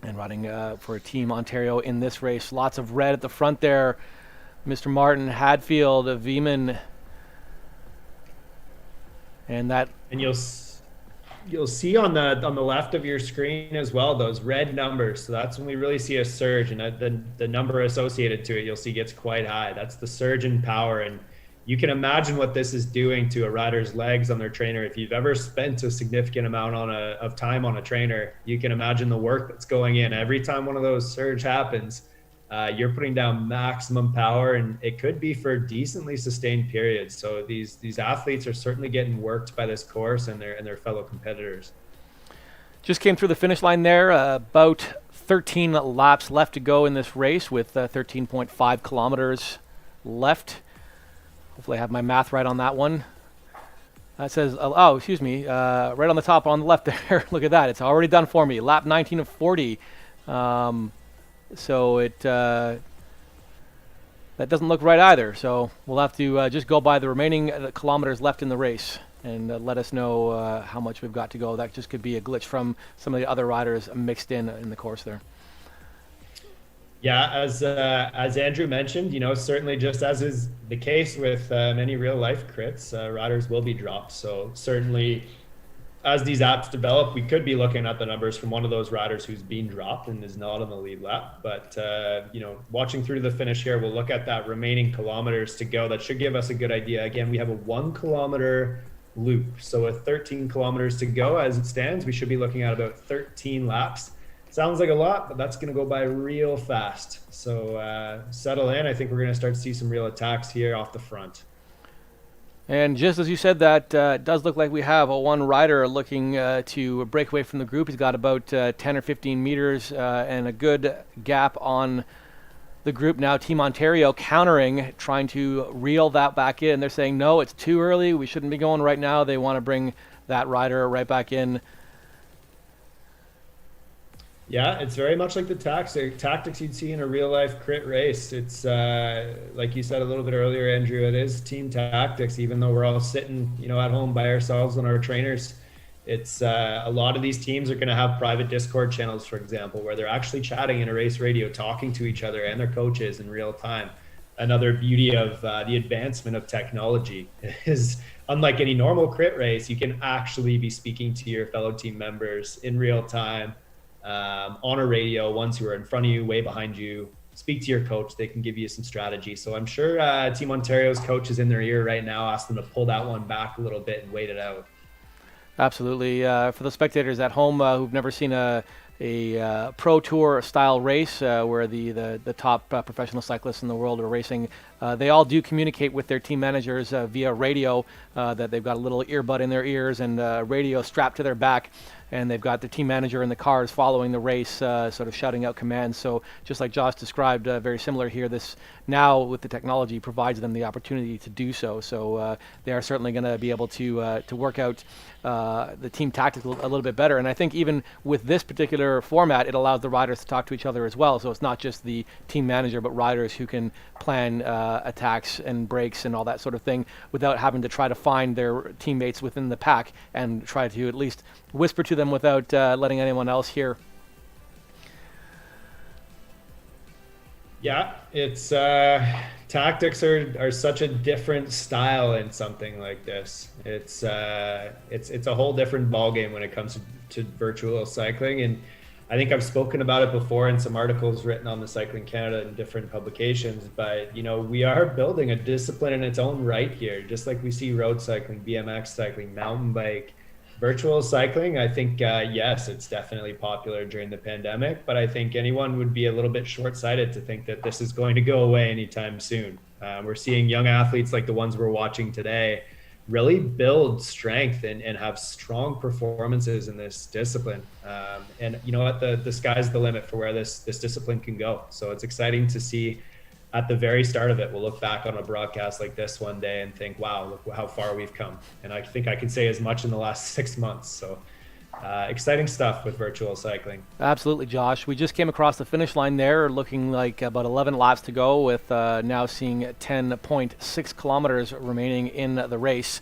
and riding for Team Ontario in this race. Lots of red at the front there. Mr. Martin, Hadfield, Veeman, and that. And you'll see on the left of your screen as well those red numbers. So that's when we really see a surge, and the number associated to it you'll see gets quite high. That's the surge in power, and you can imagine what this is doing to a rider's legs on their trainer. If you've ever spent a significant amount of time on a trainer, you can imagine the work that's going in. Every time one of those surge happens, you're putting down maximum power, and it could be for decently sustained periods. So these athletes are certainly getting worked by this course and their fellow competitors. Just came through the finish line there. About 13 laps left to go in this race, with 13.5 kilometers left. Hopefully I have my math right on that one. That says, oh, excuse me, right on the top on the left there. Look at that. It's already done for me. Lap 19 of 40. So that doesn't look right either. So we'll have to just go by the remaining kilometers left in the race and let us know how much we've got to go. That just could be a glitch from some of the other riders mixed in the course there. Yeah, as Andrew mentioned, certainly just as is the case with many real life crits, riders will be dropped. So certainly, as these apps develop, we could be looking at the numbers from one of those riders who's been dropped and is not on the lead lap. But, watching through the finish here, we'll look at that remaining kilometers to go. That should give us a good idea. Again, we have a 1 kilometer loop. So with 13 kilometers to go as it stands, we should be looking at about 13 laps. Sounds like a lot, but that's going to go by real fast. So settle in. I think we're going to start to see some real attacks here off the front. And just as you said that, it does look like we have one rider looking to break away from the group. He's got about 10 or 15 meters and a good gap on the group now. Team Ontario countering, trying to reel that back in. They're saying, no, it's too early. We shouldn't be going right now. They want to bring that rider right back in. Yeah, it's very much like the tactics you'd see in a real life crit race. It's like you said a little bit earlier, Andrew, it is team tactics, even though we're all sitting, at home by ourselves on our trainers. It's a lot of these teams are going to have private Discord channels, for example, where they're actually chatting in a race radio, talking to each other and their coaches in real time. Another beauty of the advancement of technology is, unlike any normal crit race, you can actually be speaking to your fellow team members in real time. On a radio, ones who are in front of you, way behind you. Speak to your coach. They can give you some strategy. So I'm sure Team Ontario's coach is in their ear right now, ask them to pull that one back a little bit and wait it out. Absolutely. For the spectators at home who've never seen a pro tour style race where the top professional cyclists in the world are racing, they all do communicate with their team managers via radio, that they've got a little earbud in their ears and radio strapped to their back, and they've got the team manager in the cars following the race, sort of shouting out commands. So just like Josh described, very similar here. This now with the technology provides them the opportunity to do so. So they are certainly going to be able to work out the team tactics a little bit better. And I think even with this particular format, it allows the riders to talk to each other as well. So it's not just the team manager, but riders who can plan attacks and breaks and all that sort of thing without having to try to find their teammates within the pack and try to at least whisper to them without letting anyone else hear. Yeah, it's tactics are such a different style in something like this. It's a whole different ballgame when it comes to virtual cycling, and I think I've spoken about it before in some articles written on the Cycling Canada and different publications. But we are building a discipline in its own right here, just like we see road cycling, BMX cycling, mountain bike. Virtual cycling, I think, yes, it's definitely popular during the pandemic, but I think anyone would be a little bit short-sighted to think that this is going to go away anytime soon. We're seeing young athletes like the ones we're watching today really build strength and have strong performances in this discipline. And you know what, the sky's the limit for where this discipline can go. So it's exciting to see at the very start of it. We'll look back on a broadcast like this one day and think, wow, look how far we've come. And I think I can say as much in the last 6 months. So exciting stuff with virtual cycling. Absolutely, Josh. We just came across the finish line there, looking like about 11 laps to go, with now seeing 10.6 kilometers remaining in the race.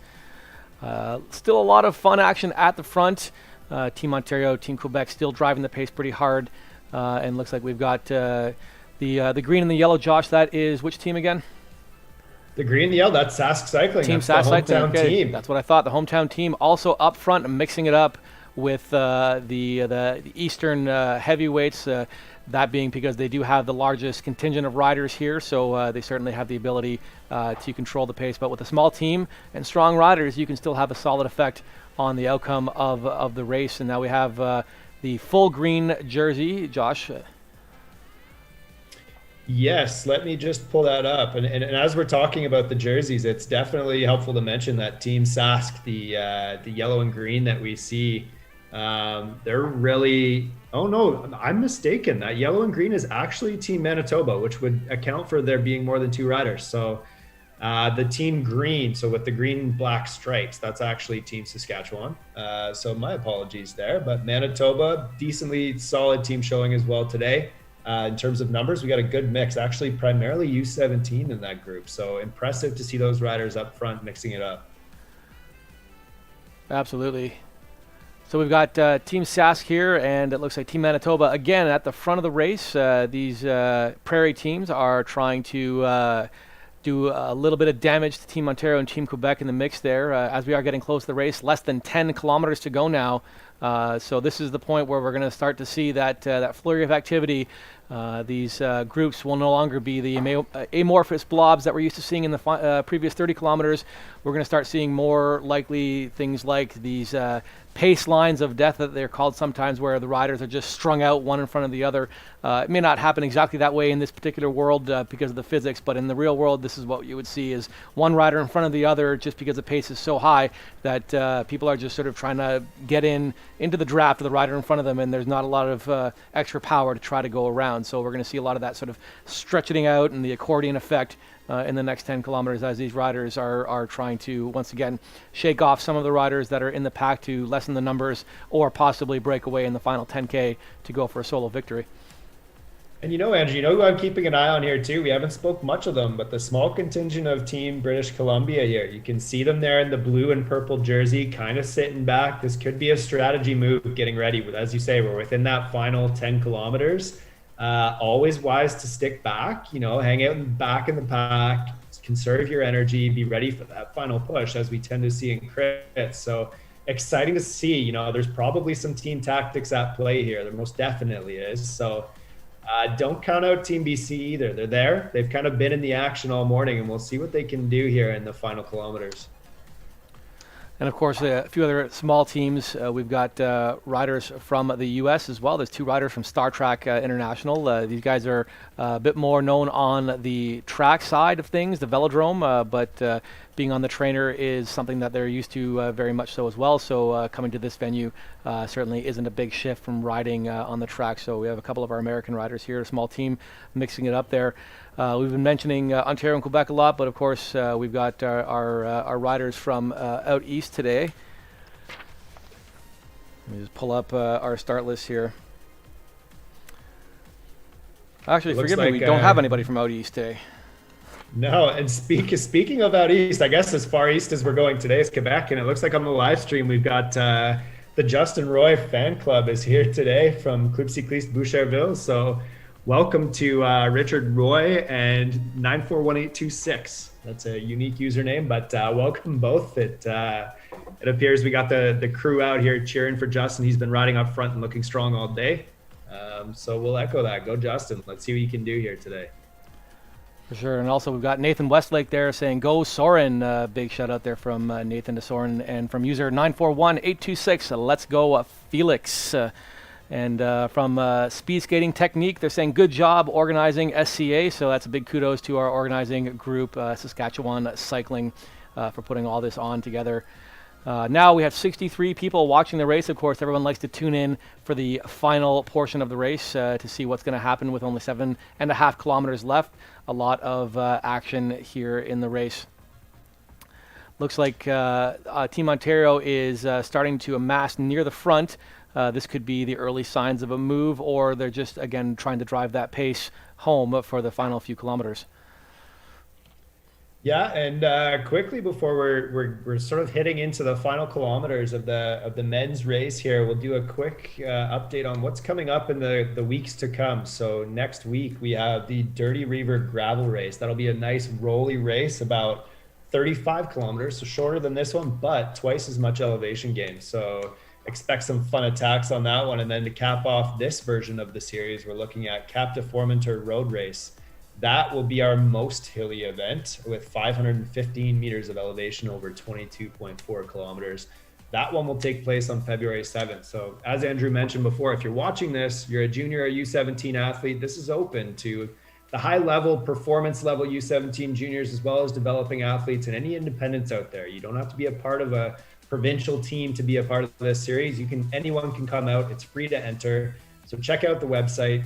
Still a lot of fun action at the front. Team Ontario, Team Quebec still driving the pace pretty hard. And looks like we've got the green and the yellow. Josh, that is which team again? The green and the yellow, that's Sask Cycling. Team That's Sask the hometown Cycling. Okay. team. That's what I thought. The hometown team also up front and mixing it up with the Eastern heavyweights, that being because they do have the largest contingent of riders here, so they certainly have the ability to control the pace. But with a small team and strong riders, you can still have a solid effect on the outcome of the race. And now we have the full green jersey, Josh. Yes, let me just pull that up. And as we're talking about the jerseys, it's definitely helpful to mention that Team Sask, the yellow and green that we see, they're really, oh no, I'm mistaken. That yellow and green is actually Team Manitoba, which would account for there being more than 2 riders. So the Team Green, so with the green and black stripes, that's actually Team Saskatchewan. So my apologies there, but Manitoba, decently solid team showing as well today. In terms of numbers, we got a good mix, actually primarily U17 in that group. So impressive to see those riders up front mixing it up. Absolutely. So we've got Team Sask here, and it looks like Team Manitoba again at the front of the race. These prairie teams are trying to do a little bit of damage to Team Ontario and Team Quebec in the mix there. As we are getting close to the race, less than 10 kilometers to go now. So this is the point where we're going to start to see that flurry of activity. These groups will no longer be the amorphous blobs that we're used to seeing in the previous 30 kilometers. We're going to start seeing more likely things like these pace lines of death that they're called sometimes, where the riders are just strung out one in front of the other. It may not happen exactly that way in this particular world because of the physics, but in the real world, this is what you would see, is one rider in front of the other, just because the pace is so high that people are just sort of trying to get into the draft of the rider in front of them, and there's not a lot of extra power to try to go around. So we're going to see a lot of that sort of stretching out and the accordion effect in the next 10 kilometers as these riders are trying to, once again, shake off some of the riders that are in the pack to lessen the numbers or possibly break away in the final 10K to go for a solo victory. And you know, Andrew, you know who I'm keeping an eye on here too? We haven't spoke much of them, but the small contingent of Team British Columbia here. You can see them there in the blue and purple jersey, kind of sitting back. This could be a strategy move getting ready. As you say, we're within that final 10 kilometers. Always wise to stick back, you know, hang out in the back in the pack, conserve your energy, be ready for that final push, as we tend to see in crits. So exciting to see. You know, there's probably some team tactics at play here. There most definitely is. So don't count out Team BC either. They're there. They've kind of been in the action all morning, and we'll see what they can do here in the final kilometers. And of course, a few other small teams. We've got riders from the U.S. as well. There's 2 riders from Star Trek International. These guys are a bit more known on the track side of things, the velodrome, but being on the trainer is something that they're used to very much so as well. So coming to this venue certainly isn't a big shift from riding on the track. So we have a couple of our American riders here, a small team mixing it up there. We've been mentioning Ontario and Quebec a lot, but of course we've got our riders from out east today. Let me just pull up our start list here. Actually, forgive me, we don't have anybody from out east today. No, and speaking of out east, I guess as far east as we're going today is Quebec, and it looks like on the live stream we've got the Justin Roy fan club is here today from Club Cycliste Boucherville. So welcome to Richard Roy and 941826. That's a unique username, but welcome both. It appears we got the crew out here cheering for Justin. He's been riding up front and looking strong all day. So we'll echo that. Go Justin. Let's see what you can do here today. For sure. And also we've got Nathan Westlake there saying, go Soren. Big shout out there from Nathan to Soren, and from user 941826. Let's go Felix. And from Speed Skating Technique, they're saying good job organizing SCA. So that's a big kudos to our organizing group, Saskatchewan Cycling, for putting all this on together. Now we have 63 people watching the race. Of course, everyone likes to tune in for the final portion of the race to see what's going to happen with only 7.5 kilometers left. A lot of action here in the race. Looks like Team Ontario is starting to amass near the front. This could be the early signs of a move, or they're just, again, trying to drive that pace home for the final few kilometers. Yeah, and quickly before we're sort of hitting into the final kilometers of the men's race here, we'll do a quick update on what's coming up in the weeks to come. So next week we have the Dirty Reaver gravel race. That'll be a nice rolly race, about 35 kilometers, so shorter than this one, but twice as much elevation gain. So expect some fun attacks on that one. And then to cap off this version of the series, we're looking at Cap de Formentor road race. That will be our most hilly event with 515 meters of elevation over 22.4 kilometers. That one will take place on February 7th. So as Andrew mentioned before, if you're watching this, you're a junior or U17 athlete, this is open to the high level, performance level U17 juniors, as well as developing athletes and any independents out there. You don't have to be a part of a provincial team to be a part of this series. Anyone can come out. It's free to enter. So check out the website,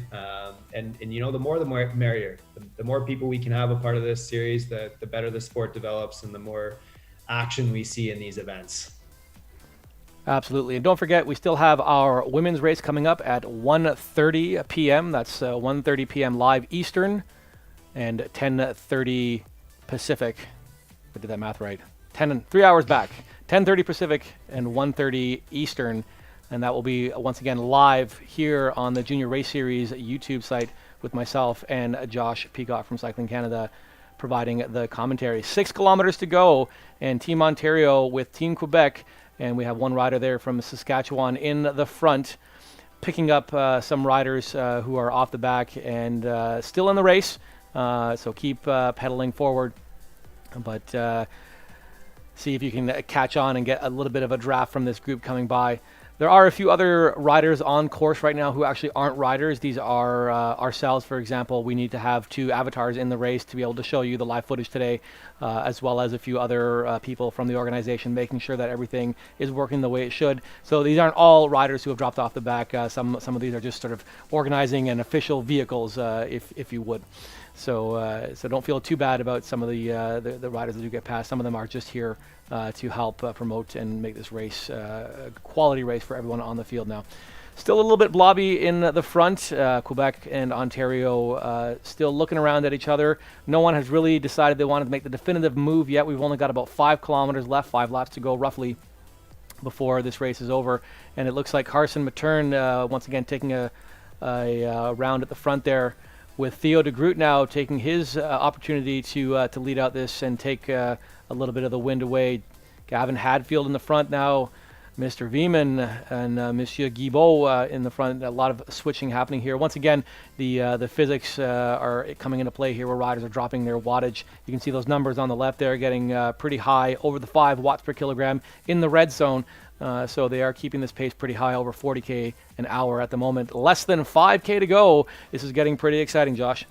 and you know, the more the merrier. The more people we can have a part of this series, the better the sport develops and the more action we see in these events. Absolutely. And don't forget, we still have our women's race coming up at 1:30 p.m. That's 1:30 p.m. live Eastern and 10:30 Pacific. I did that math right. 3 hours back. 10:30 Pacific and 1:30 Eastern. And that will be, once again, live here on the Junior Race Series YouTube site with myself and Josh Peacock from Cycling Canada providing the commentary. 6 kilometers to go, and Team Ontario with Team Quebec, and we have one rider there from Saskatchewan in the front, picking up some riders who are off the back and still in the race. So keep pedaling forward, but see if you can catch on and get a little bit of a draft from this group coming by. There are a few other riders on course right now who actually aren't riders. These are ourselves, for example. We need to have 2 avatars in the race to be able to show you the live footage today, as well as a few other people from the organization, making sure that everything is working the way it should. So these aren't all riders who have dropped off the back. Some of these are just sort of organizing and official vehicles, if you would. So don't feel too bad about some of the riders that do get past. Some of them are just here to help promote and make this race a quality race for everyone on the field now. Still a little bit blobby in the front. Quebec and Ontario still looking around at each other. No one has really decided they wanted to make the definitive move yet. We've only got about 5 kilometers left, 5 laps to go roughly before this race is over. And it looks like Carson Matern once again taking a round at the front there, with Theo de Groot now taking his opportunity to lead out this and take a little bit of the wind away. Gavin Hadfield in the front now, Mr. Veeman and Monsieur Guibault in the front. A lot of switching happening here. Once again, the physics are coming into play here, where riders are dropping their wattage. You can see those numbers on the left there getting pretty high, over the 5 watts per kilogram in the red zone. So they are keeping this pace pretty high, over 40K an hour at the moment. Less than 5K to go. This is getting pretty exciting, Josh.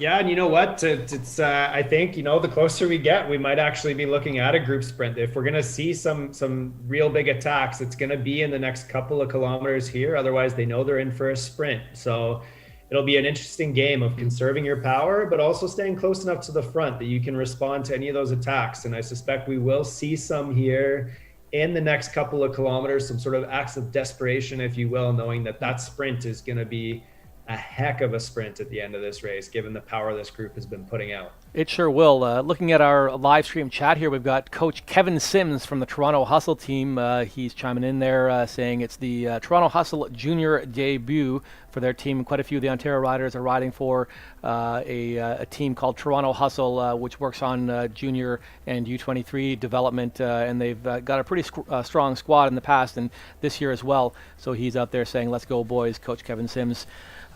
Yeah, and you know what? It's I think, you know, the closer we get, we might actually be looking at a group sprint. If we're going to see some real big attacks, it's going to be in the next couple of kilometers here. Otherwise, they know they're in for a sprint. So it'll be an interesting game of conserving your power, but also staying close enough to the front that you can respond to any of those attacks. And I suspect we will see some here in the next couple of kilometers, some sort of acts of desperation, if you will, knowing that that sprint is going to be a heck of a sprint at the end of this race, given the power this group has been putting out. It sure will. Looking at our live stream chat here, we've got Coach Kevin Sims from the Toronto Hustle team. He's chiming in there saying it's the Toronto Hustle junior debut for their team. Quite a few of the Ontario riders are riding for a team called Toronto Hustle, which works on junior and U23 development, and they've got a pretty strong squad in the past and this year as well. So he's out there saying, let's go boys, Coach Kevin Sims.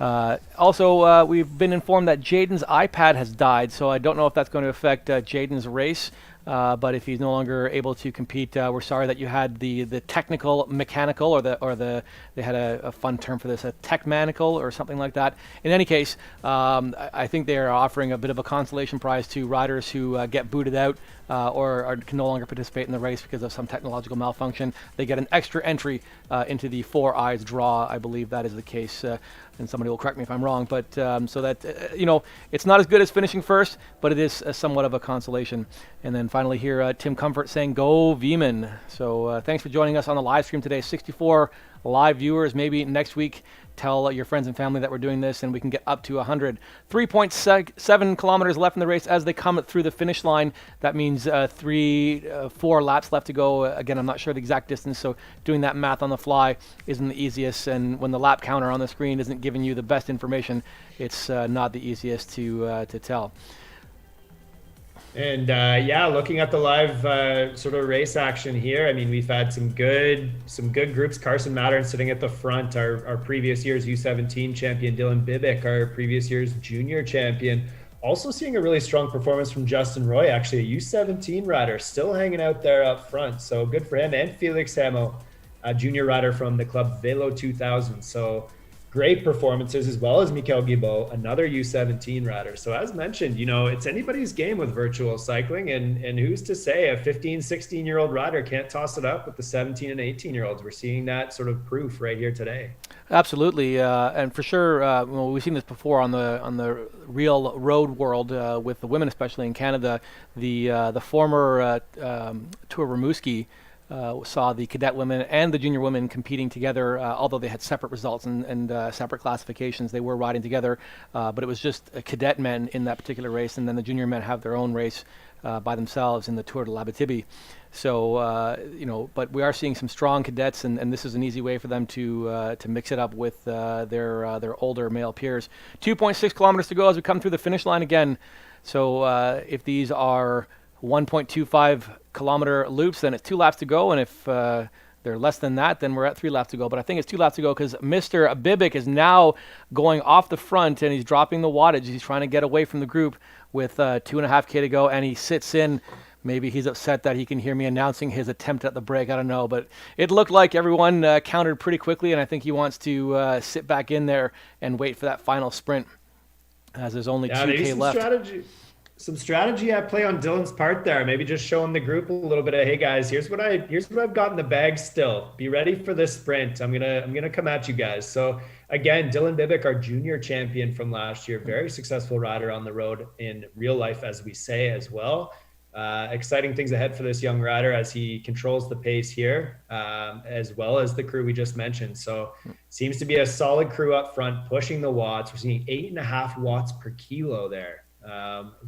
We've been informed that Jaden's iPad has died, so I don't know if that's going to affect Jaden's race. But if he's no longer able to compete, we're sorry that you had the technical mechanical, they had a fun term for this, a techmanical or something like that. In any case, I think they are offering a bit of a consolation prize to riders who get booted out or can no longer participate in the race because of some technological malfunction. They get an extra entry into the Four Eyes draw. I believe that is the case. And somebody will correct me if I'm wrong, but so that, it's not as good as finishing first, but it is somewhat of a consolation. And then finally here, Tim Comfort saying, go Veeman. So thanks for joining us on the live stream today. 64 live viewers. Maybe next week, tell your friends and family that we're doing this and we can get up to 100. 3.7 kilometers left in the race as they come through the finish line. That means 4 laps left to go. Again, I'm not sure the exact distance, so doing that math on the fly isn't the easiest. And when the lap counter on the screen isn't giving you the best information, it's not the easiest to tell. And looking at the live sort of race action here, I mean, we've had some good groups. Carson Mattern sitting at the front, our previous year's U17 champion. Dylan Bibick, our previous year's junior champion. Also seeing a really strong performance from Justin Roy, actually a U17 rider, still hanging out there up front. So good for him. And Felix Hamo, a junior rider from the club Velo 2000. So great performances, as well as Mikel Guibault, another U17 rider. So as mentioned, it's anybody's game with virtual cycling, and who's to say a 15, 16-year-old rider can't toss it up with the 17 and 18-year-olds. We're seeing that sort of proof right here today. Absolutely, and for sure, we've seen this before on the real road world with the women, especially in Canada. The former Tour Rimouski saw the cadet women and the junior women competing together, although they had separate results and separate classifications. They were riding together, but it was just cadet men in that particular race, and then the junior men have their own race by themselves in the Tour de l'Abitibi. So, but we are seeing some strong cadets, and this is an easy way for them to mix it up with their older male peers. 2.6 kilometers to go as we come through the finish line again. So if these are 1.25 kilometer loops, then it's 2 laps to go, and if they're less than that, then we're at 3 laps to go. But I think it's 2 laps to go because Mr. Bibick is now going off the front and he's dropping the wattage. He's trying to get away from the group with 2.5K to go, and he sits in. Maybe he's upset that he can hear me announcing his attempt at the break. I don't know, but it looked like everyone countered pretty quickly, and I think he wants to sit back in there and wait for that final sprint as there's only 2K left. Some strategy at play on Dylan's part there. Maybe just showing the group a little bit of, hey guys, here's what I've got in the bag still. Be ready for this sprint. I'm gonna come at you guys. So again, Dylan Bibick, our junior champion from last year, very successful rider on the road in real life, as we say as well. Exciting things ahead for this young rider as he controls the pace here, as well as the crew we just mentioned. So seems to be a solid crew up front, pushing the watts. We're seeing 8.5 watts per kilo there.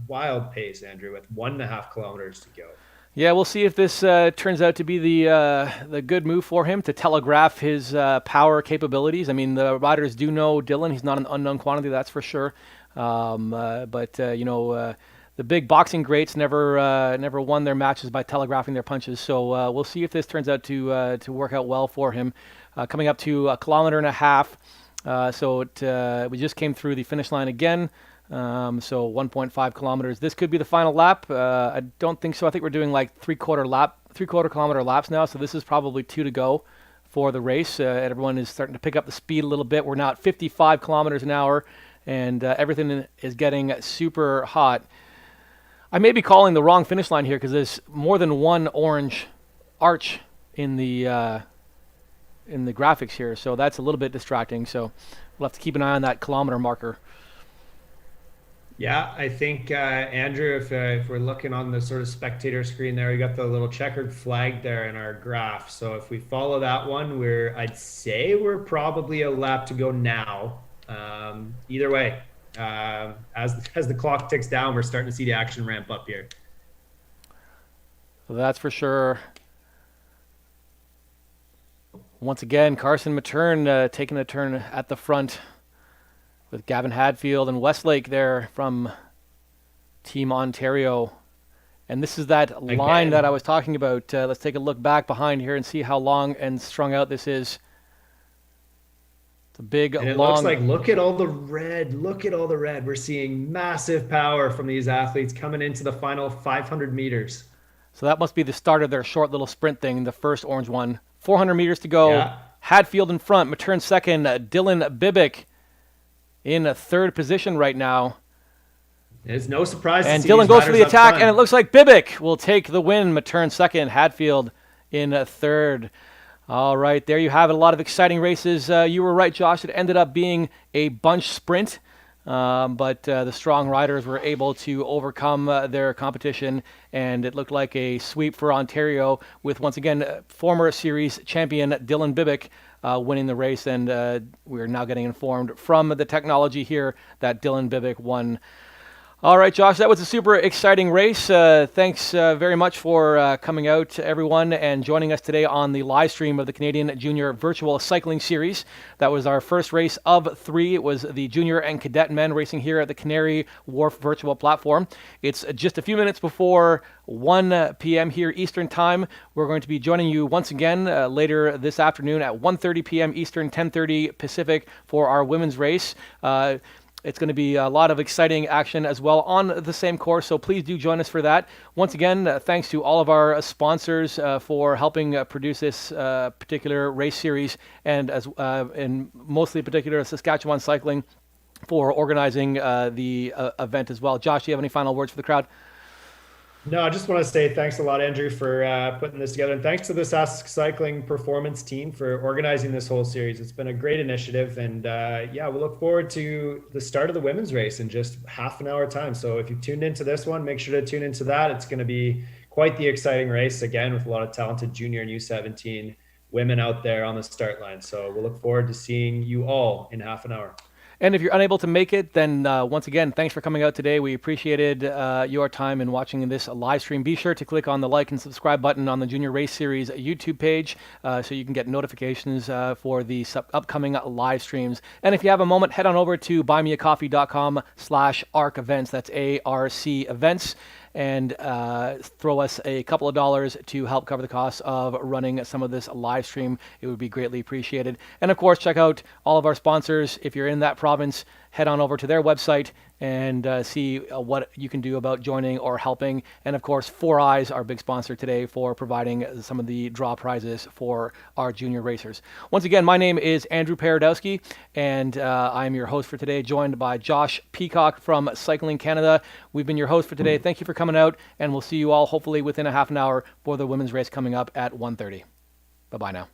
Wild pace, Andrew, with 1.5 kilometers to go. Yeah, we'll see if this turns out to be the good move for him to telegraph his power capabilities. I mean, the riders do know Dylan. He's not an unknown quantity, that's for sure. But the big boxing greats never won their matches by telegraphing their punches. So we'll see if this turns out to work out well for him. Coming up to 1.5 kilometers. So we just came through the finish line again. So 1.5 kilometers. This could be the final lap. I don't think so. I think we're doing like 3/4 kilometer laps now. So this is probably 2 to go for the race. Everyone is starting to pick up the speed a little bit. We're now at 55 kilometers an hour, and everything is getting super hot. I may be calling the wrong finish line here because there's more than one orange arch in the graphics here. So that's a little bit distracting. So we'll have to keep an eye on that kilometer marker. Yeah, I think, Andrew, if we're looking on the sort of spectator screen there, we got the little checkered flag there in our graph. So if we follow that one, I'd say we're probably a lap to go now. Either way, as the clock ticks down, we're starting to see the action ramp up here. So that's for sure. Once again, Carson Mattern taking a turn at the front, with Gavin Hadfield and Westlake there from Team Ontario. And this is that line that I was talking about. Let's take a look back behind here and see how long and strung out this is. It's a big, and it long... looks like, look at all the red. Look at all the red. We're seeing massive power from these athletes coming into the final 500 meters. So that must be the start of their short little sprint thing, the first orange one. 400 meters to go. Yeah. Hadfield in front, Matern second, Dylan Bibick in a third position right now. It's no surprise And to see Dylan these goes for the riders up attack, front. and it looks like Bibick will take the win. Matern second, Hadfield in a third. All right, there you have it. A lot of exciting races. You were right, Josh. It ended up being a bunch sprint, but the strong riders were able to overcome their competition, and it looked like a sweep for Ontario with, once again, former series champion Dylan Bibick winning the race. And we're now getting informed from the technology here that Dylan Bibick won. All right, Josh, that was a super exciting race. Thanks very much for coming out, everyone, and joining us today on the live stream of the Canadian Junior Virtual Cycling Series. That was our first race of 3. It was the junior and cadet men racing here at the CANARY WHARF virtual platform. It's just a few minutes before 1 p.m. here Eastern Time. We're going to be joining you once again later this afternoon at 1:30 p.m. Eastern, 10:30 Pacific for our women's race. It's going to be a lot of exciting action as well on the same course, so please do join us for that. Once again, thanks to all of our sponsors for helping produce this particular race series, and in mostly particular Saskatchewan Cycling for organizing the event as well. Josh, do you have any final words for the crowd? No, I just want to say thanks a lot, Andrew, for putting this together. And thanks to the Sask Cycling Performance team for organizing this whole series. It's been a great initiative. And yeah, we look forward to the start of the women's race in just half an hour time. So if you've tuned into this one, make sure to tune into that. It's going to be quite the exciting race, again, with a lot of talented junior and U17 women out there on the start line. So we'll look forward to seeing you all in half an hour. And if you're unable to make it, then once again, thanks for coming out today. We appreciated your time in watching this live stream. Be sure to click on the like and subscribe button on the Junior Race Series YouTube page so you can get notifications for the upcoming live streams. And if you have a moment, head on over to buymeacoffee.com/ARC events. That's ARC events. And throw us a couple of dollars to help cover the costs of running some of this live stream. It would be greatly appreciated. And of course, check out all of our sponsors. If you're in that province, head on over to their website and see what you can do about joining or helping. And of course, 4Eyes, our big sponsor today, for providing some of the draw prizes for our junior racers. Once again, my name is Andrew Paradowski, and I'm your host for today, joined by Josh Peacock from Cycling Canada. We've been your host for today. Thank you for coming out, and we'll see you all hopefully within a half an hour for the women's race coming up at 1:30. Bye-bye now.